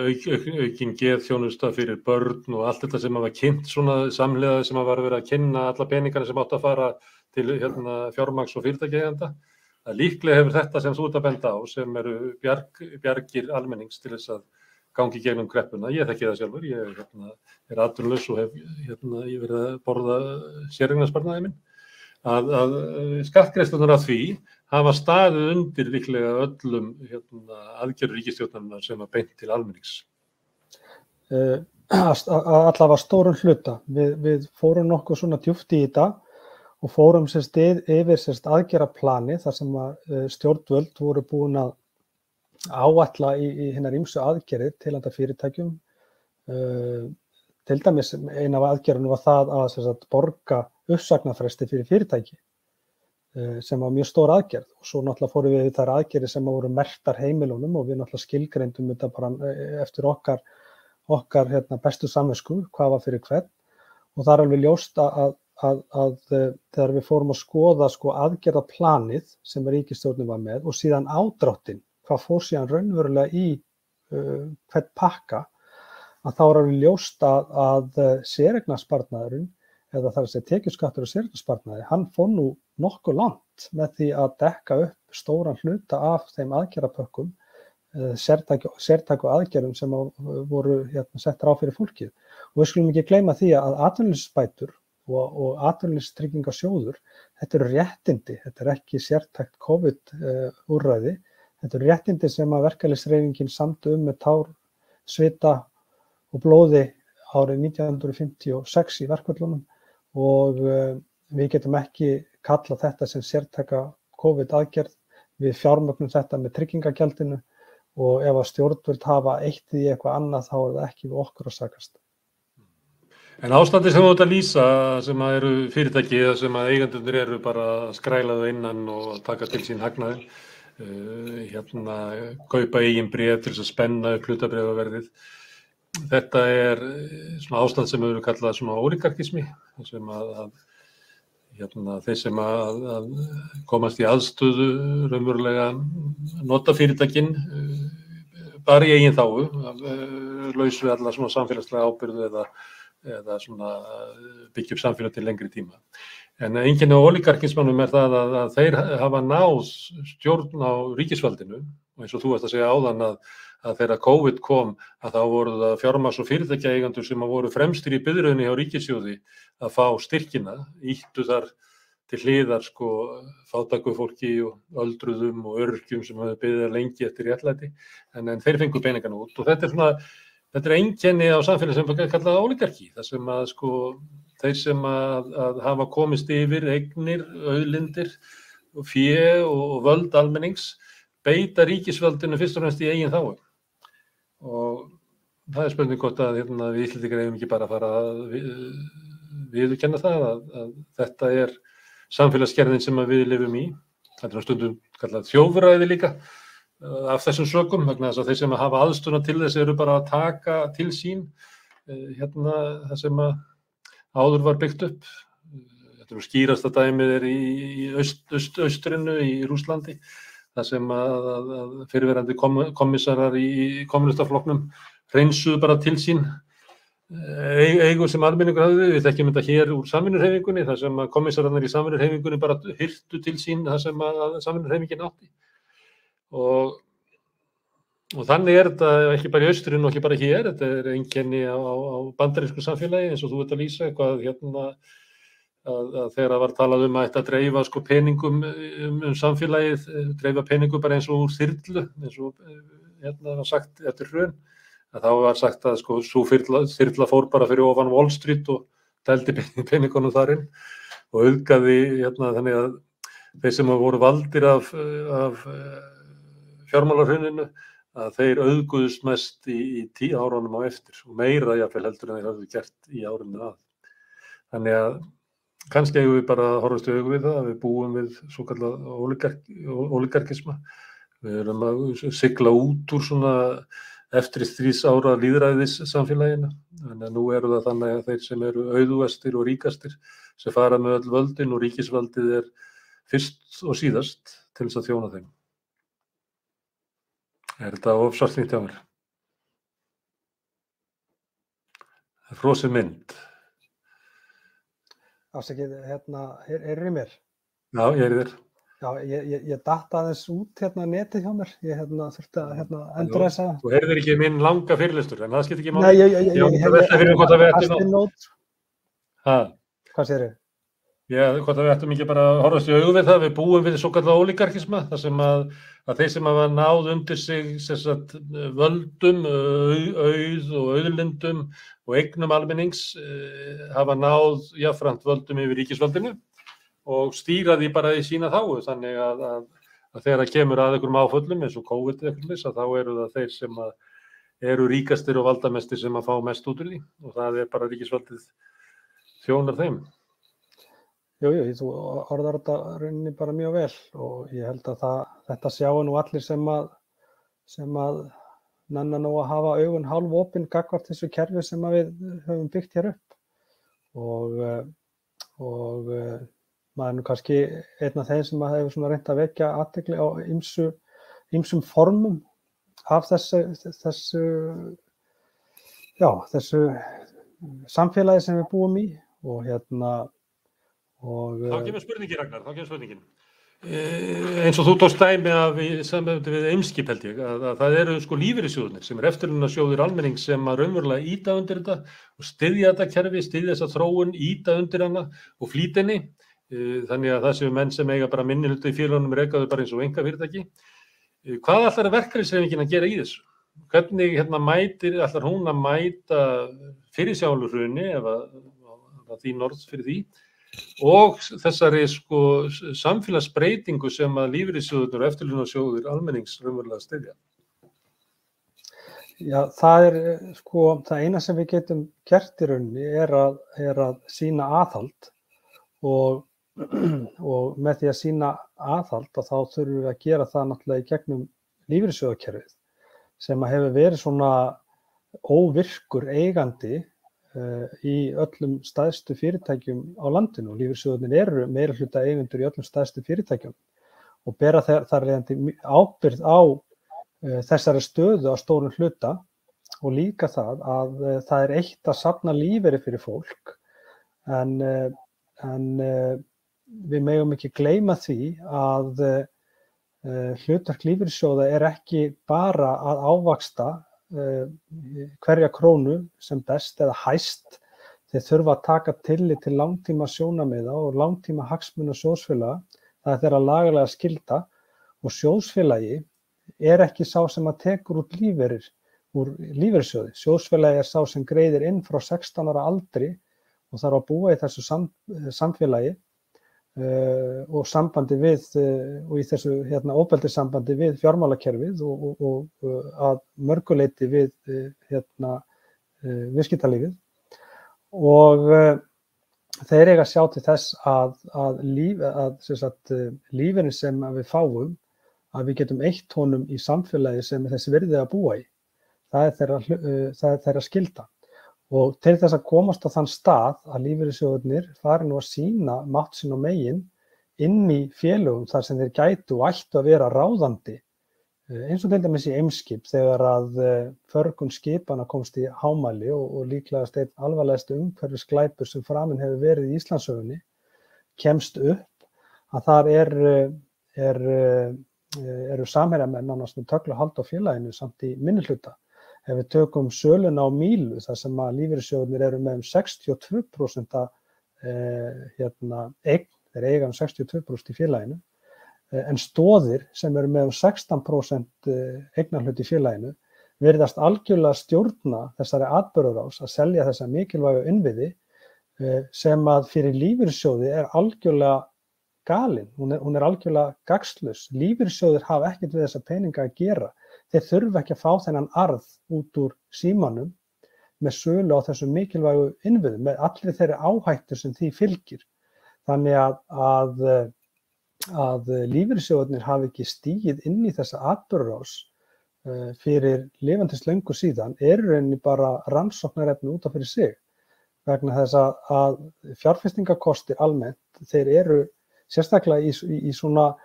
A: aukin geðþjónusta fyrir börn og allt þetta sem var kynnt svona samhliða sem var verið að kynna alla peningana sem átt að fara til fjármagns- og fyrirtækjaeigenda. Líklega hefur þetta sem þú ert að benda á sem eru bjargir almennings til þess að gangi gegnum kreppuna. Ég þekki það sjálfur, ég er atvinnulaus og hef ég verið að borða séreignarsparnaði minn. Að skattgreiðslurnar af því hafa staðið undir líklega öllum aðgerðum ríkisstjórnarinnar sem að beint til almennings?
B: Allavega stórum hluta. Við fórum nokkuð svona djúpt í þetta og fórum yfir aðgerðaplanið þar sem að stjórnvöld voru búin að áætla í hinar ýmsu aðgerðir til handa fyrirtækjum. Til dæmis ein af aðgerðunum var það að borga uppsagnarfresti fyrir fyrirtæki sem var mjög stór aðgerð og svo náttúrulega fórum við þær aðgerðir sem voru merktar heimilunum og við náttúrulega skilgreindum þetta bara eftir okkar bestu samvisku, hvað var fyrir hvern og það er alveg ljóst að þegar við fórum að skoða aðgerðaplanið sem ríkisstjórnin var með og síðan ádráttinn, hvað fór síðan raunverulega í hvern pakka, að þá er alveg ljóst að séreignarsparnaðurinn, eða það er að segja tekjuskattur og séreignarsparnaði, hann fór nú nokkuð langt með því að dekka upp stóran hluta af þeim aðgerðapökkum, sértæku aðgerðum sem voru settar á fyrir fólkið. Og við skulum ekki gleyma því að atvinnuleysisbætur og atvinnuleysistryggingasjóður, þetta eru réttindi, þetta er ekki sértækt COVID-úrræði, þetta eru réttindi sem að verkalýðshreyfingin samdi með tár, svita og blóði árið 1956 í verkföllunum og við getum ekki kallað þetta sem sértæka COVID-aðgerð, við fjármögnum þetta með tryggingagjaldinu og ef að stjórnvöld hafa eitt í eitthvað annað þá er það ekki við okkur að sakast.
A: En ástandi sem þú ert að lýsa sem að eru fyrirtæki eða sem að eigendurnir eru bara að skræla það innan og taka til sín hagnaði, kaupa eigin bréf til þess að spenna upp hlutabréfaverðið. Þetta er svona ástand sem við kallað svona ólígarkismi, sem þeir sem að komast í aðstöðu raunverulega nota fyrirtækin bara í eigin þágu, laus við alla svona samfélagslega ábyrgð eða svona byggja upp samfélag til lengri tíma. En einkenni á ólígarkismannum er það að þeir hafa náð stjórn á ríkisvaldinu og eins og þú varst að segja áðan að þegar COVID kom að þá voru það fjármagns- og fyrirtækjaeigendur sem voru fremstir í biðröðinni hjá ríkissjóði að fá styrkina, ýttu þar til hliðar fátæku fólki og öldruðum og öryrkjum sem hafði beðið lengi eftir réttlæti, en þeir fengu peningana út og þetta er einkenni á samfélagi sem er kallað ólígarki, þar sem að þeir sem að hafa komist yfir eignir, auðlindir, fé og völd almennings beita ríkisvaldinu fyrst og fremst í eigin þágu. Og það er spurning hvort að við Íslendingar eigum ekki bara að fara að viðurkenna það að þetta er samfélagsgerðin sem við lifum í. Þetta er stundum kallað þjóðræði líka af þessum sökum, vegna þess að þeir sem hafa aðstuna til þess eru bara að taka til sín það sem áður var byggt upp. Þetta skýrasta dæmið er í austrinu í Rússlandi, þar sem að fyrrverandi kommissarar í kommunistaflokknum hreinsuðu bara til sín eigur sem almenningur hafði. Við þekkjum þetta hér úr samvinnuhreyfingunni, þar sem að kommissararnir í samvinnuhreyfingunni bara hirtu til sín það sem að samvinnuhreyfingin átti. Og þannig er þetta ekki bara í austrinu og ekki bara hér, þetta er einkenni á bandarísku samfélagi eins og þú ert að lýsa, hvað að þegar það var talað að ætti að dreifa peningum samfélagið, dreifa peningum bara eins og úr þyrlu, eins og var sagt eftir hrun, að þá var sagt að sú þyrla fór bara fyrir ofan Wall Street og dældi peningunum þar inn og auðgaði þannig að þeir sem voru valdir af fjármálahruninu að þeir auðguðust mest í 10 árunum á eftir og meira jafnvel heldur en þeir hafðu gert í árunum að. Þannig að kannski eigum við bara að horfast í augu við það að við búum við svokallað ólígarkisma. Við erum að sigla út úr svona eftirstríðsára lýðræðissamfélaginu. Þannig að nú eru það þannig að þeir sem eru auðugastir og ríkastir sem fara með öll völdin og ríkisvaldið er fyrst og síðast til þess að þjóna þeim. Er þetta of svartsýnt hjá mér? Það er frosin mynd.
B: Afsakið, er í mér?
A: Já, ég er í þér.
B: Já, ég datt aðeins út netið hjá mér. Ég þurfti að endurræsa.
A: Þú heyrðir ekki minn langa fyrirlestur, en það skiptir ekki máli.
B: Nei, ég
A: velta fyrir hvort það við ættum
B: nót.
A: Ha?
B: Hvað segirðu?
A: Já, hvort að við ættum ekki bara að horfast í augu við það, við búum við svokallað ólígarkisma, þar sem að þeir sem hafa náð undir sig sagt, völdum, auð og auðlindum og eignum almennings hafa náð jafnframt völdum yfir ríkisvaldinu og stýra því bara í sína þágu, þannig að þegar það kemur að einhverjum áföllum eins og COVID eitthvað, þá eru það þeir sem eru ríkastir og valdamestir sem að fá mest út úr því og það bara ríkisvaldið þjónar þeim.
B: Jú, þú orðar þetta rauninni bara mjög vel og ég held að þetta sjáu nú allir sem að nenna nú að hafa augun hálfopin gagnvart þessu kerfi sem að við höfum byggt hér upp og maður er nú kannski einn af þeim sem að hefur svona reynt að vekja athygli á ýmsum formum af þessu samfélagi sem við búum í og
A: Þá kemur spurningin, Ragnar, eins og þú tókst dæmi af samvæmdi við Eimskip held ég, að það eru sko lífeyrissjóðirnir sem eftirlaunasjóðir almennings sem að raunverulega ýta undir þetta og styðja þetta kerfi, styðja þessa þróun, ýta undir hana og flýta henni, þannig að það séu menn sem eiga bara minni hluta í félögunum rekaðu bara eins og einkafyrirtæki. Hvað ætlar verkalýðshreyfingin að gera í þessu? Hvernig ætlar hún að mæta fyrirsjáanlegu ef að þín orð fyrir því? Og þessari sko samfélagsbreytingu sem að lífeyrissjóðirnir og eftirlaunasjóðir almennings raunverulega styðja.
B: Já, það sko það eina sem við getum gert í rauninni er að sýna aðhald og með því að sýna aðhald þá þurfum við að gera það náttúrulega í gegnum lífeyrissjóðakerfið sem að hefur verið svona óvirkur eigandi í öllum stærstu fyrirtækjum á landinu og lífeyrissjóðirnir eru meirihluta eigendur í öllum stærstu fyrirtækjum og bera þar leiðandi ábyrgð á þessari stöðu á stórum hluta og líka það að það er eitt að safna lífeyri fyrir fólk en við megum ekki gleyma því að hlutverk lífeyrissjóða er ekki bara að ávaxta hverja krónu sem best eða hæst. Þeir þurfa að taka tillit til langtíma sjónarmiða og langtíma hagsmuna sjóðsfélaga. Það er þeirra lagalega skylda og sjóðsfélagi er ekki sá sem að tekur út lífeyrir úr lífeyrissjóði. Sjóðsfélagi er sá sem greiðir inn frá 16 ára aldri og þarf að búa í þessu samfélagi og sambandi við og í þessu óbeldissambandi við fjármálakerfið og að mörguleyti við viðskiptalífið og þeir eiga að sjá til þess að lífeyrin sem við fáum að við getum eytt honum í samfélagi sem er þessi virði að búa í. Það er þeirra skylda. Og til þess að komast á þann stað að lífeyrissjóðirnir fari nú að sýna mátt sín og megin inn í félögum þar sem þeir gætu og ættu að vera ráðandi, eins og til dæmis í Eimskip þegar að förgun skipana komst í hámæli og líklegast einn alvarlegasti umhverfisglæpur sem framin hefur verið í Íslandssögunni kemst upp, að þar eru samherjamenn nánast með tögl og hald á félaginu samt í minnihluta. Ef við tökum söluna á Mílu, þar sem að lífeyrissjóðirnir eru með 62% eign, þeir eiga 62% í félaginu, en Stoðir sem eru með 16% eignarhlut í félaginu virðast algjörlega stjórna þessari atburðarás að selja þessa mikilvægu innviði sem að fyrir lífeyrissjóði er algjörlega galin, hún er algjörlega gagnslaus. Lífeyrissjóðir hafa ekkert við þessa peninga að gera. Þeir þurfa ekki að fá þennan arð út úr símanum með sölu á þessu mikilvægu innviðum, með allir þeirri áhættu sem því fylgir. Þannig að lífeyrissjóðirnir hafi ekki stigið inn í þessa atburðarás fyrir lifandis löngu síðan er rauninni bara rannsóknarefni út af fyrir sig. Vegna þess að fjárfestingakostir almennt, þeir eru sérstaklega í svona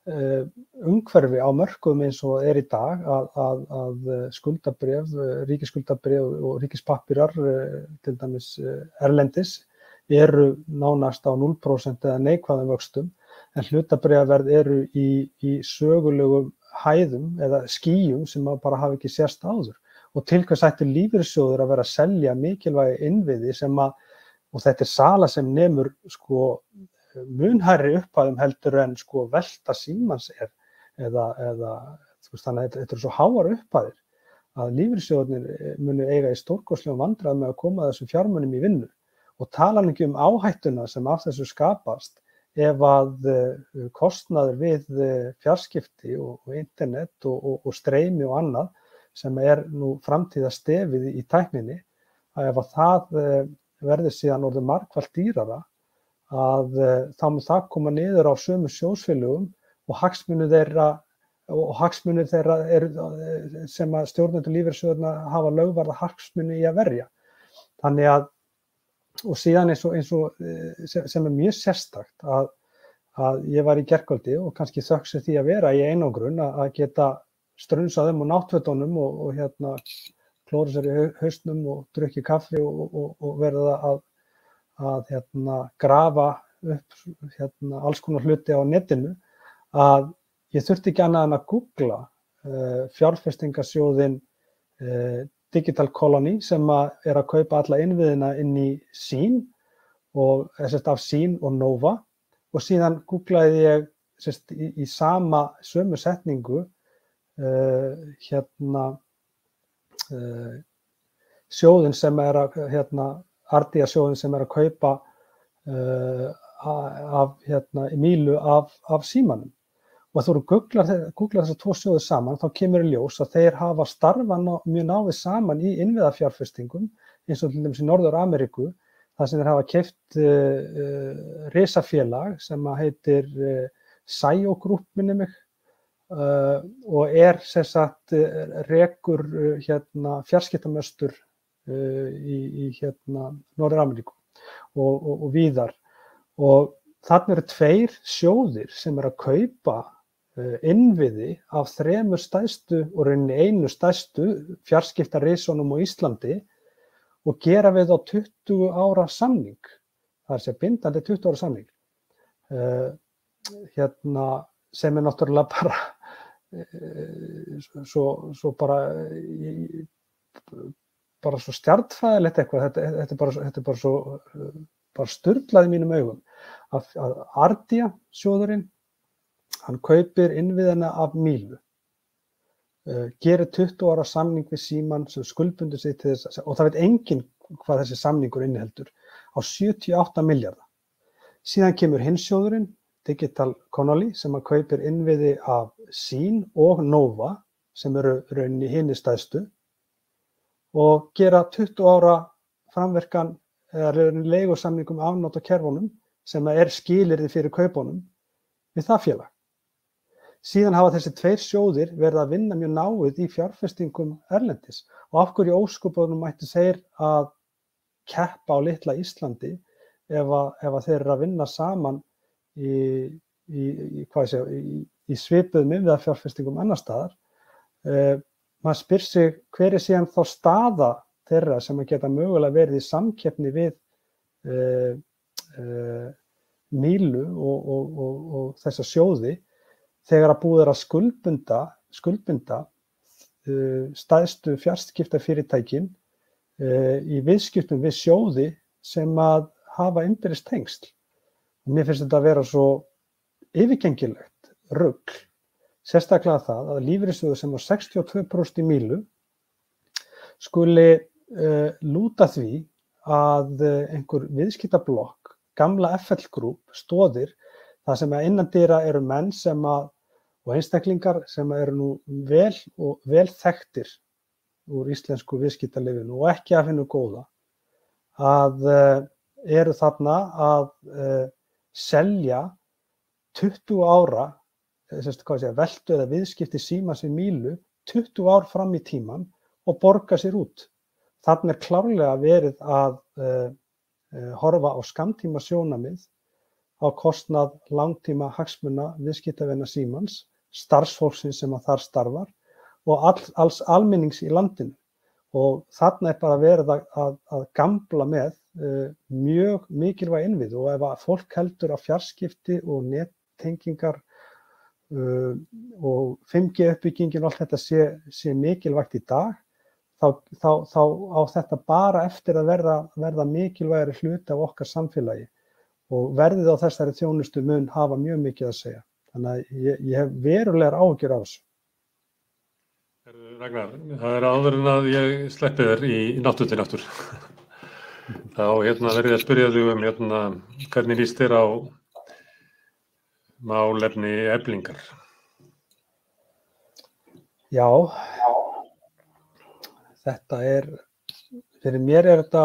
B: umhverfi á mörkuðum eins og er í dag að skuldabréf, ríkisskuldabréf og ríkispappirar til dæmis erlendis eru nánast á 0% eða neikvæðum vöxtum en hlutabréfaverð eru í sögulegum hæðum eða skýjum sem bara hafa ekki sést áður og til hvers ættu lífeyrissjóðir að vera að selja mikilvægi innviði sem og þetta er sala sem nemur sko mun hærri upphæðum heldur en sko velta Símans eða þannig að þetta eru svo háar upphæðir að lífeyrissjóðirnir munu eiga í stórkostlegum vandræðum með að koma þessum fjármunum í vinnu og tala ekki áhættuna sem af þessu skapast ef að kostnaður við fjarskipti og internet og streymi og annað sem nú framtíðarstefið í tækninni, að ef að það verður síðan orðið margfalt dýrara að þá mun það koma niður á sömu sjóðsfélögum og hagsmunir þeirra sem að stjórnendur lífeyrissjóðanna hafa lögvarða hagsmuni í að verja. Þannig að og síðan eins og sem mjög sérstakt að ég var í gærkvöldi og kannski þökk því að vera í einangrun að geta strunsað úr náttfötunum og klóra sér í hausnum og drukki kaffi og verða að grafa upp alls konar hluti á netinu, að ég þurfti ekki annað en að googla fjárfestingarsjóðinn Digital Colony sem að kaupa alla innviðina inn í Sín og af Sín og Nova, og síðan googlaði ég í sömu setningu sjóðinn sem Ardia sjóðinn sem að kaupa af Mílu af Símanum. Og þú googlar þessar tvo sjóði saman, þá kemur í ljós að þeir hafa starfað mjög náið saman í innviðafjárfestingum, eins og til dæmis í Norður-Ameríku, þar sem þeir hafa keypt risafélag sem heitir Sayo Group, minnir mig, og sem sagt rekur fjarskiptamöstur í Norður-Ameríku og víðar. Og þarna eru 2 sjóðir sem að kaupa innviði af 3 stærstu og rauninni einu stærstu fjarskiptarisunum á Íslandi og gera við á 20 ára samning. Það sé bindandi 20 ára samning. Sem náttúrulega bara svo bara svo stjarnfræðilegt eitthvað. Þetta bara svo sturlað í mínum augum. Að Ardia sjóðurinn, hann kaupir innviðina af Mílu, gerir 20 ára samning við Síman sem skuldbundur sig til þess, og það veit enginn hvað þessi samningur inniheldur, á 78 milljarða. Síðan kemur hinn sjóðurinn, Digital Colony, sem að kaupir innviði af Sín og Nova, sem eru rauninni hinni stærstu, og gera 20 ára framverkan eða leigusamningum afnot á kerfunum, sem skilyrði fyrir kaupunum við það félag. Síðan hafa þessi 2 sjóðir verið að vinna mjög náið í fjárfestingum erlendis, og af hverju ósköpunum mættu þeir að keppa á litla Íslandi ef að þeir eru að vinna saman í svipuðum innviðafjárfestingum annars staðar. Maður spyr sig hver síðan þá staða þeirra sem að geta mögulega verið í samkeppni við Mílu og þessa sjóði þegar að búið að skuldbinda stærstu fjarskiptafyrirtækin í viðskiptum við sjóði sem að hafa innbyrðis tengsl. Og mér finnst þetta að vera svo yfirgengilegt rugl, sérstaklega það að lífeyrissjóður sem var 62% í Mílu skuli lúta því að einhver viðskiptablokk, gamla FL Group, Stoðir, það sem að innandyra eru menn og einstaklingar sem eru nú vel þekktir úr íslensku viðskiptalífinu og ekki af hinu góða, að eru þarna að selja 20 ára veltu eða viðskipti Símans við Mílu 20 ár fram í tíman og borga sér út. Þarna klárlega verið að horfa á skammtíma sjónarmið á kostnað langtíma hagsmuna viðskiptavina Símans, starfsfólksins sem að þar starfar og alls almennings í landinu. Og þarna bara verið að gambla með mjög mikilvæg innviði, og ef að fólk heldur að fjarskipti og nettengingar og 5G uppbyggingin og allt þetta sé mikilvægt í dag, þá á þetta bara eftir að verða mikilvægari hluti af okkar samfélagi. og verðið á þessari þjónustu mun hafa mjög mikið að segja. Þannig að ég hef verulegar áhyggjur af þessu.
A: Ragnar, það áður en að ég sleppi þér í náttúrunni aftur. Þá verð ég að spyrja þig hvernig líst þér á málefni Eflingar?
B: Já, þetta fyrir mér þetta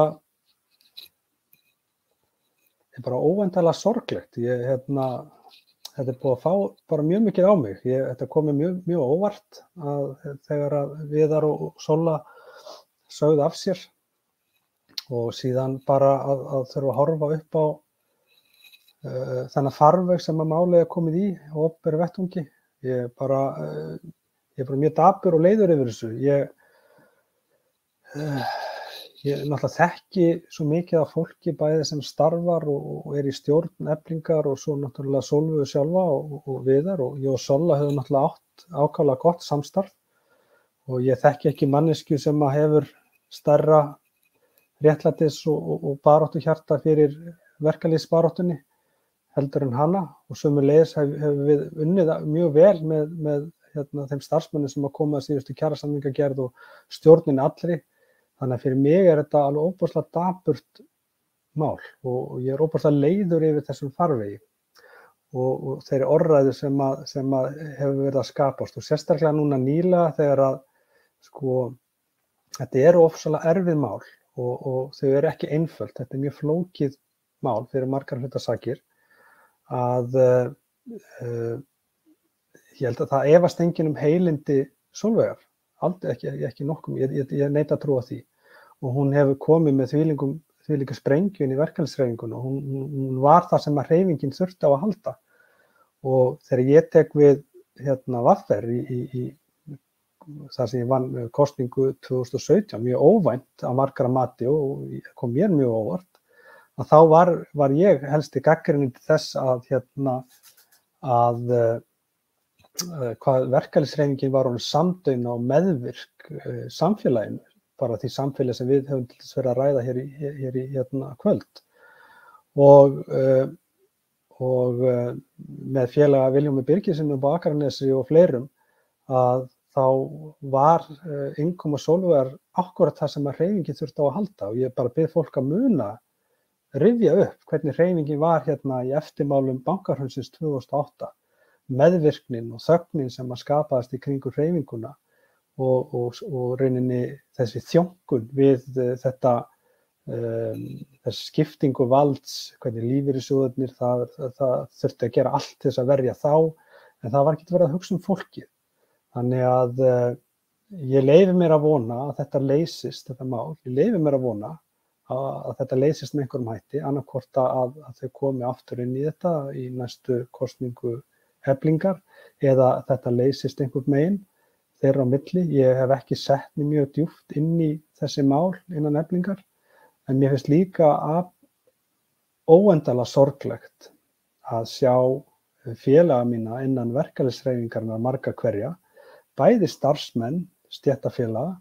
B: bara óvæntanlega sorglegt. Þetta búið að fá bara mjög mikið á mig. Þetta komið mjög óvart þegar að Viðar og Solla sögðu af sér og síðan bara að þurfa að horfa upp á þennan farveg sem að málið komið í á opinberum vettvangi. Ég er bara mjög dapur og leiður yfir þessu. Ég náttúrulega þekki svo mikið af fólki bæði sem starfar og í stjórn Eflingar og svo náttúrulega Sólveigu sjálfa og Viðar og ég og Solla höfum náttúrulega átt ákaflega gott samstarf og ég þekki ekki manneskju sem að hefur stærra réttlætis og baráttuhjarta fyrir verkalýðsbaráttunni heldur en hana og sömuleiðis hefur við unnið mjög vel með þeim starfsmönnum sem að koma að síðustu kjarasamningagerð og stjórninni allri. Þannig að fyrir mig þetta alveg óbúslega dapurt mál og ég óbúslega leiður yfir þessum farvegi og þeirri orðræðu sem að hefur verið að skapast og sérstaklega núna nýlega þegar að þetta ofsalega erfið mál og þau eru ekki einföld. Þetta mjög flókið mál fyrir margar hlutasakir að ég held að það efast enginn heilindi Sólveigar. Aldrei ekki nokkuð, ég neita að trúa því og hún hefur komið með þvílíka sprengju inn í verkalýðshreyfinguna og hún var það sem að hreyfingin þurfti á að halda og þegar ég tek við VR í þar sem ég vann kosningu 2017 mjög óvænt að margra mati og kom mér mjög óvart að þá var ég helsti gagnrýninn til þess að hvað verkalýðshreyfingin var hún samdauna og meðvirk samfélaginu, bara því samfélagi sem við höfum til þess verið að ræða hér í kvöld. Og með félaga Vilhjálmi Birgissyni á Akranesi og fleirum að þá var innkoma Sólveigar akkúrat það sem að hreyfingin þurfti á að halda og ég bara bið fólk að muna rifja upp hvernig hreyfingin var í eftirmálum bankahrunsins 2008. Meðvirknin og þögnin sem að skapaðist í kringur hreyfinguna og rauninni þessi þjónkun við þessi skiptingu valds, hvernig lífeyrissjóðirnir það þurfti að gera allt til þess að verja þá, en það var ekki verið að hugsa fólkið. Þannig að ég leyfi mér að vona að þetta leysist, þetta mál, ég leyfi mér að vona að þetta leysist með einhverjum hætti, annaðhvort að þau komi aftur inn í þetta í næstu kosningu Eflingar eða þetta leysist einhvern megin þeirra á milli. Ég hef ekki sett mig mjög djúpt inn í þessi mál innan Eflingar en mér finnst líka óendanlega sorglegt að sjá félaga mína innan verkalýðshreyfingarinnar marga hverja, bæði starfsmenn, stéttarfélaga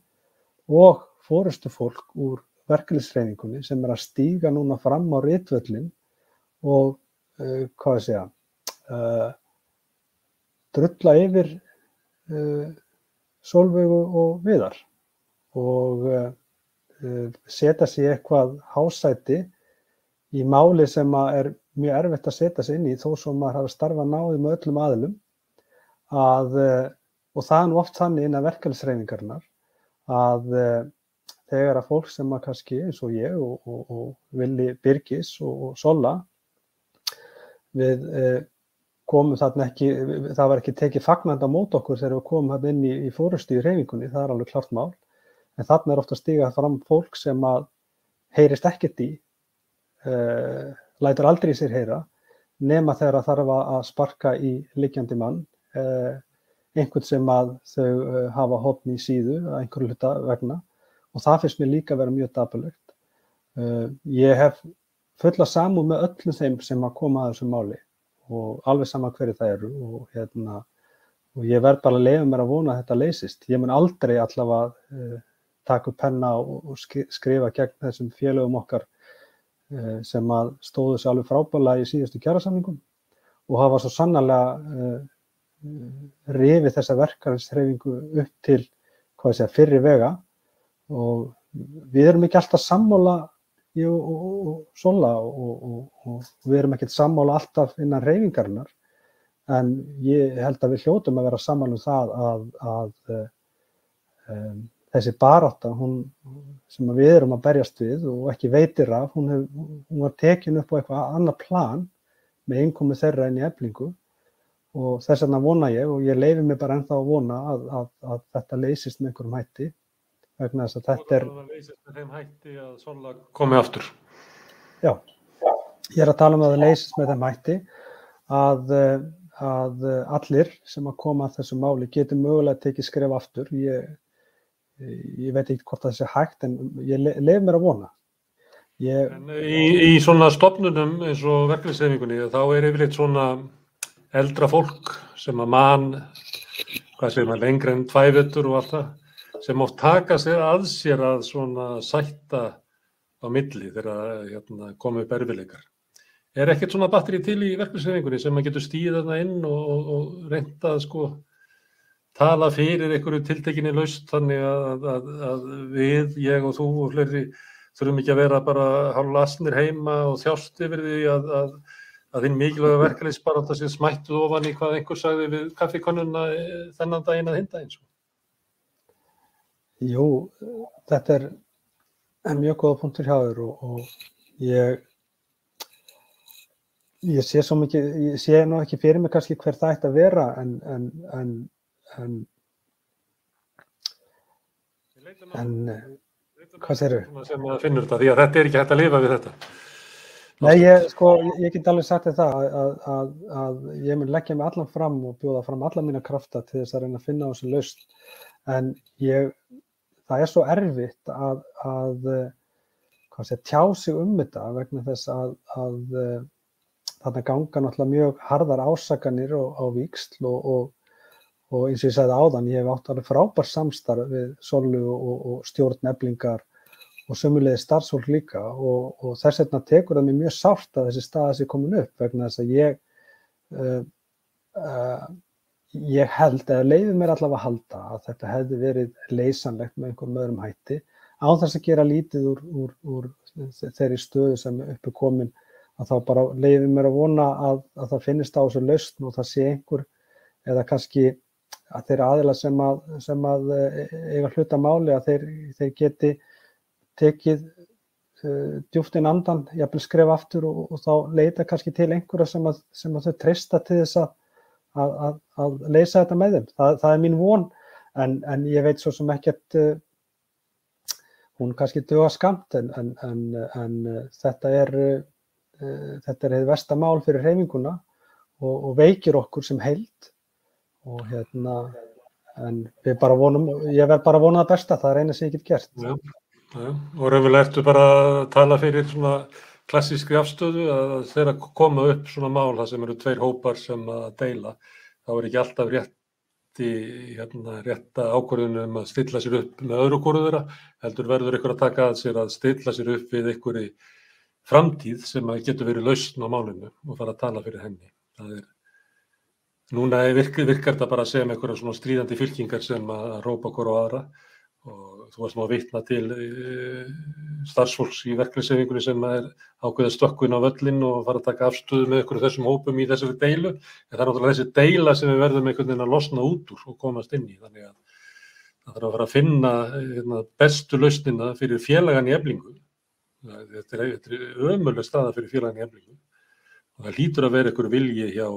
B: og forystufólk úr verkalýðshreyfingunni sem að stíga núna fram á ritvöllinn og drulla yfir Sólveigu og Viðar og setja sig eitthvað hásæti í máli sem er mjög erfitt að setja sig inn í þó svo maður hafi starfað náið með öllum aðilum og það nú oft þannig innan verkalýðshreyfingarinnar að þegar að fólk sem að kannski eins og ég og Villi Birgis og Solla við komum þarna ekki, það var ekki tekið fagnandi á móti okkur þegar við komum þarna inn í forystu í hreyfingunni, það alveg klart mál. En þarna ofta að stíga fram fólk sem að heyrist ekkert í, lætur aldrei í sér heyra, nema þegar það þarf að sparka í liggjandi mann, einhvern sem að þau hafa horn í síðu að einhverju hluta vegna og það finnst mér líka vera mjög dapurlegt. Ég hef fulla samúð með öllum þeim sem að koma að þessu máli og alveg sama hverju það eru og ég verð bara að leyfa mér að vona að þetta leysist. Ég mun aldrei allavega taka upp penna og skrifa gegn þessum félögum okkar sem að stóðu sig alveg frábærlega í síðustu kjarasamningum og hafa svo sannarlega rifið þessa verkalýðshreyfingu upp til fyrri vega og við erum ekki alltaf sammála ég og Solla og við erum ekkert sammála alltaf innan hreyfingarinnar en ég held að við hljótum að vera sammála það að þessi barátta sem við erum að berjast við og ekki veitir af, hún var tekin upp á eitthvað annað plan með innkomu þeirra inn í Eflingu og þess vegna vona ég og ég leyfi mig bara ennþá að vona að þetta leysist með einhverjum hætti vegna þess að þetta
A: Það leysist með þeim hætti að Solla komi aftur.
B: Já, ég að tala að það leysist með þeim hætti að allir sem að koma að þessu máli geti mögulega tekið skref aftur. Ég veit ekki hvort það sé hægt en ég leyfi mér að vona.
A: Í svona stofnunum eins og verkalýðshreyfingunni þá yfirleitt svona eldra fólk sem að lengra en 2 vetur og allt það sem oft taka sér að svona sætta á milli þegar komu upp erfiðleikar. Ekkert svona batteri til í verkalýðshreyfingunni sem maður getur stigið þarna inn og reynt að tala fyrir einhverju tiltekinni lausn þannig að við, ég og þú og fleiri þurfum ekki að vera bara hálflasnir heima og þjást yfir því að þinn mikilvæga verkalýðsbarátta sé smættuð ofan í hvað einhver sagði við kaffikönnuna þennan daginn að hinn daginn.
B: Jú, þetta mjög góða punktur hjá þér og ég sé svo mikið, ég sé nú ekki fyrir mig kannski hver það ætti að vera en hvað segirðu?
A: Sem að finnur þetta, því að þetta ekki hægt að lifa við þetta.
B: Nei, ég get alveg sagt þér það að ég mun leggja mig allan fram og bjóða fram alla mína krafta til þess að reyna að finna á þessu lausn. En það svo erfitt að tjá sig þetta vegna þess að þarna ganga náttúrulega mjög harðar ásakanir á víxl og eins og ég sagði áðan, ég hef átt alveg frábær samstarf við Sollu og stjórn Eflingar og sömuleiðis starfsfólk líka og þess vegna tekur það mér mjög sárt að þessi staða sé komin upp vegna þess að ég held eða leyfi mér allavega að halda að þetta hefði verið leysanlegt með einhverjum öðrum hætti án þess að gera lítið úr þeirri stöðu sem uppi komin að þá bara leyfi mér að vona að það finnist á þessu lausn og það sé einhver eða kannski að þeir aðilar sem að eiga hluta máli að þeir geti tekið djúpt inn andan, jafnvel skref aftur og þá leita kannski til einhverja sem að þau treysta til þess að leysa þetta með þeim. Það mín von en ég veit svo sem ekkert hún kannski duga skammt en þetta hið versta mál fyrir hreyfinguna og veikir okkur sem heild og en við bara vonum, ég verð bara að vona það besta, það eina sem ég get gert.
A: Já. Og raunverulega ertu bara að tala fyrir svona klassískri afstöðu að þegar koma upp svona mál þar sem eru 2 hópar sem að deila, þá ekki alltaf rétta ákvörðun að stilla sér upp með öðru hvoru þeirra, heldur verður ykkur að taka að sér að stilla sér upp við einhverri framtíð sem að getur verið lausn á málinu og fara að tala fyrir henni. Núna virkar þetta bara sem einhverja svona stríðandi fylkingar sem að rópa hvor á aðra og þú varst nú að vitna til starfsfólks í verkalýðshreyfingunni sem ákveðið stökkvinn á völlinn og fara að taka afstöðu með einhverjum þessum hópum í þessari deilu. En það náttúrulega þessi deila sem við verðum einhvern veginn að losna út úr og komast inn í. Þannig að það þarf að fara að finna bestu lausnina fyrir félagann í Eflingu. Þetta er ömurleg staða fyrir félagann í Eflingu. Og það hlýtur að vera einhver vilji hjá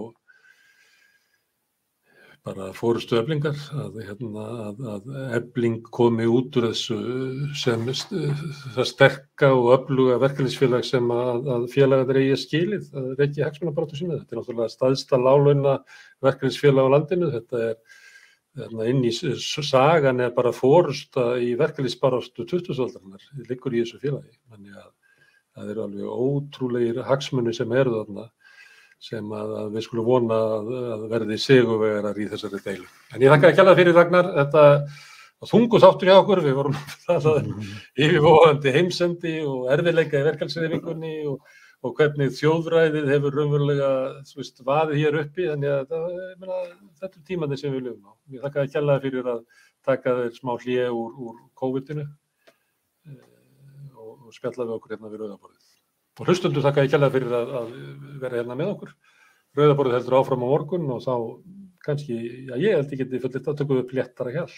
A: bara forystu Eflingar að Efling komi út úr þessu sem það sterka og öfluga verkalýðsfélag sem að félagarnir eigi skilið, að reki hagsmunabaráttu sína. Þetta er náttúrulega stærsta láglauna verkalýðsfélag á landinu. Þetta inn í sagan bara forysta í verkalýðsbaráttu 20-aldarinnar, liggur í þessu félagi. Þannig að það eru alveg ótrúlegir hagsmunir sem eru þarna sem að við skulum vona að verði sigurvegarar í þessari deilu. En ég þakka kærlega fyrir Ragnar, þetta þungu þáttur hjá okkur, við vorum það yfirvofandi heimsendi og erfiðleika í verkalýðshreyfingunni og hvernig þjóðræðið hefur raunverulega vaðið hér uppi, þannig að þetta er tímandi sem við lifum á. Ég þakka þér kærlega fyrir að taka þér smá hlé úr COVID-inu og spjalla við okkur hérna við Rauðaborðið. Og hlustundur þakka ég kærlega fyrir að vera hérna með okkur. Rauðaborðið heldur áfram á morgun og þá kannski, ég held ég geti fullyrt að tökum upp léttara hjal.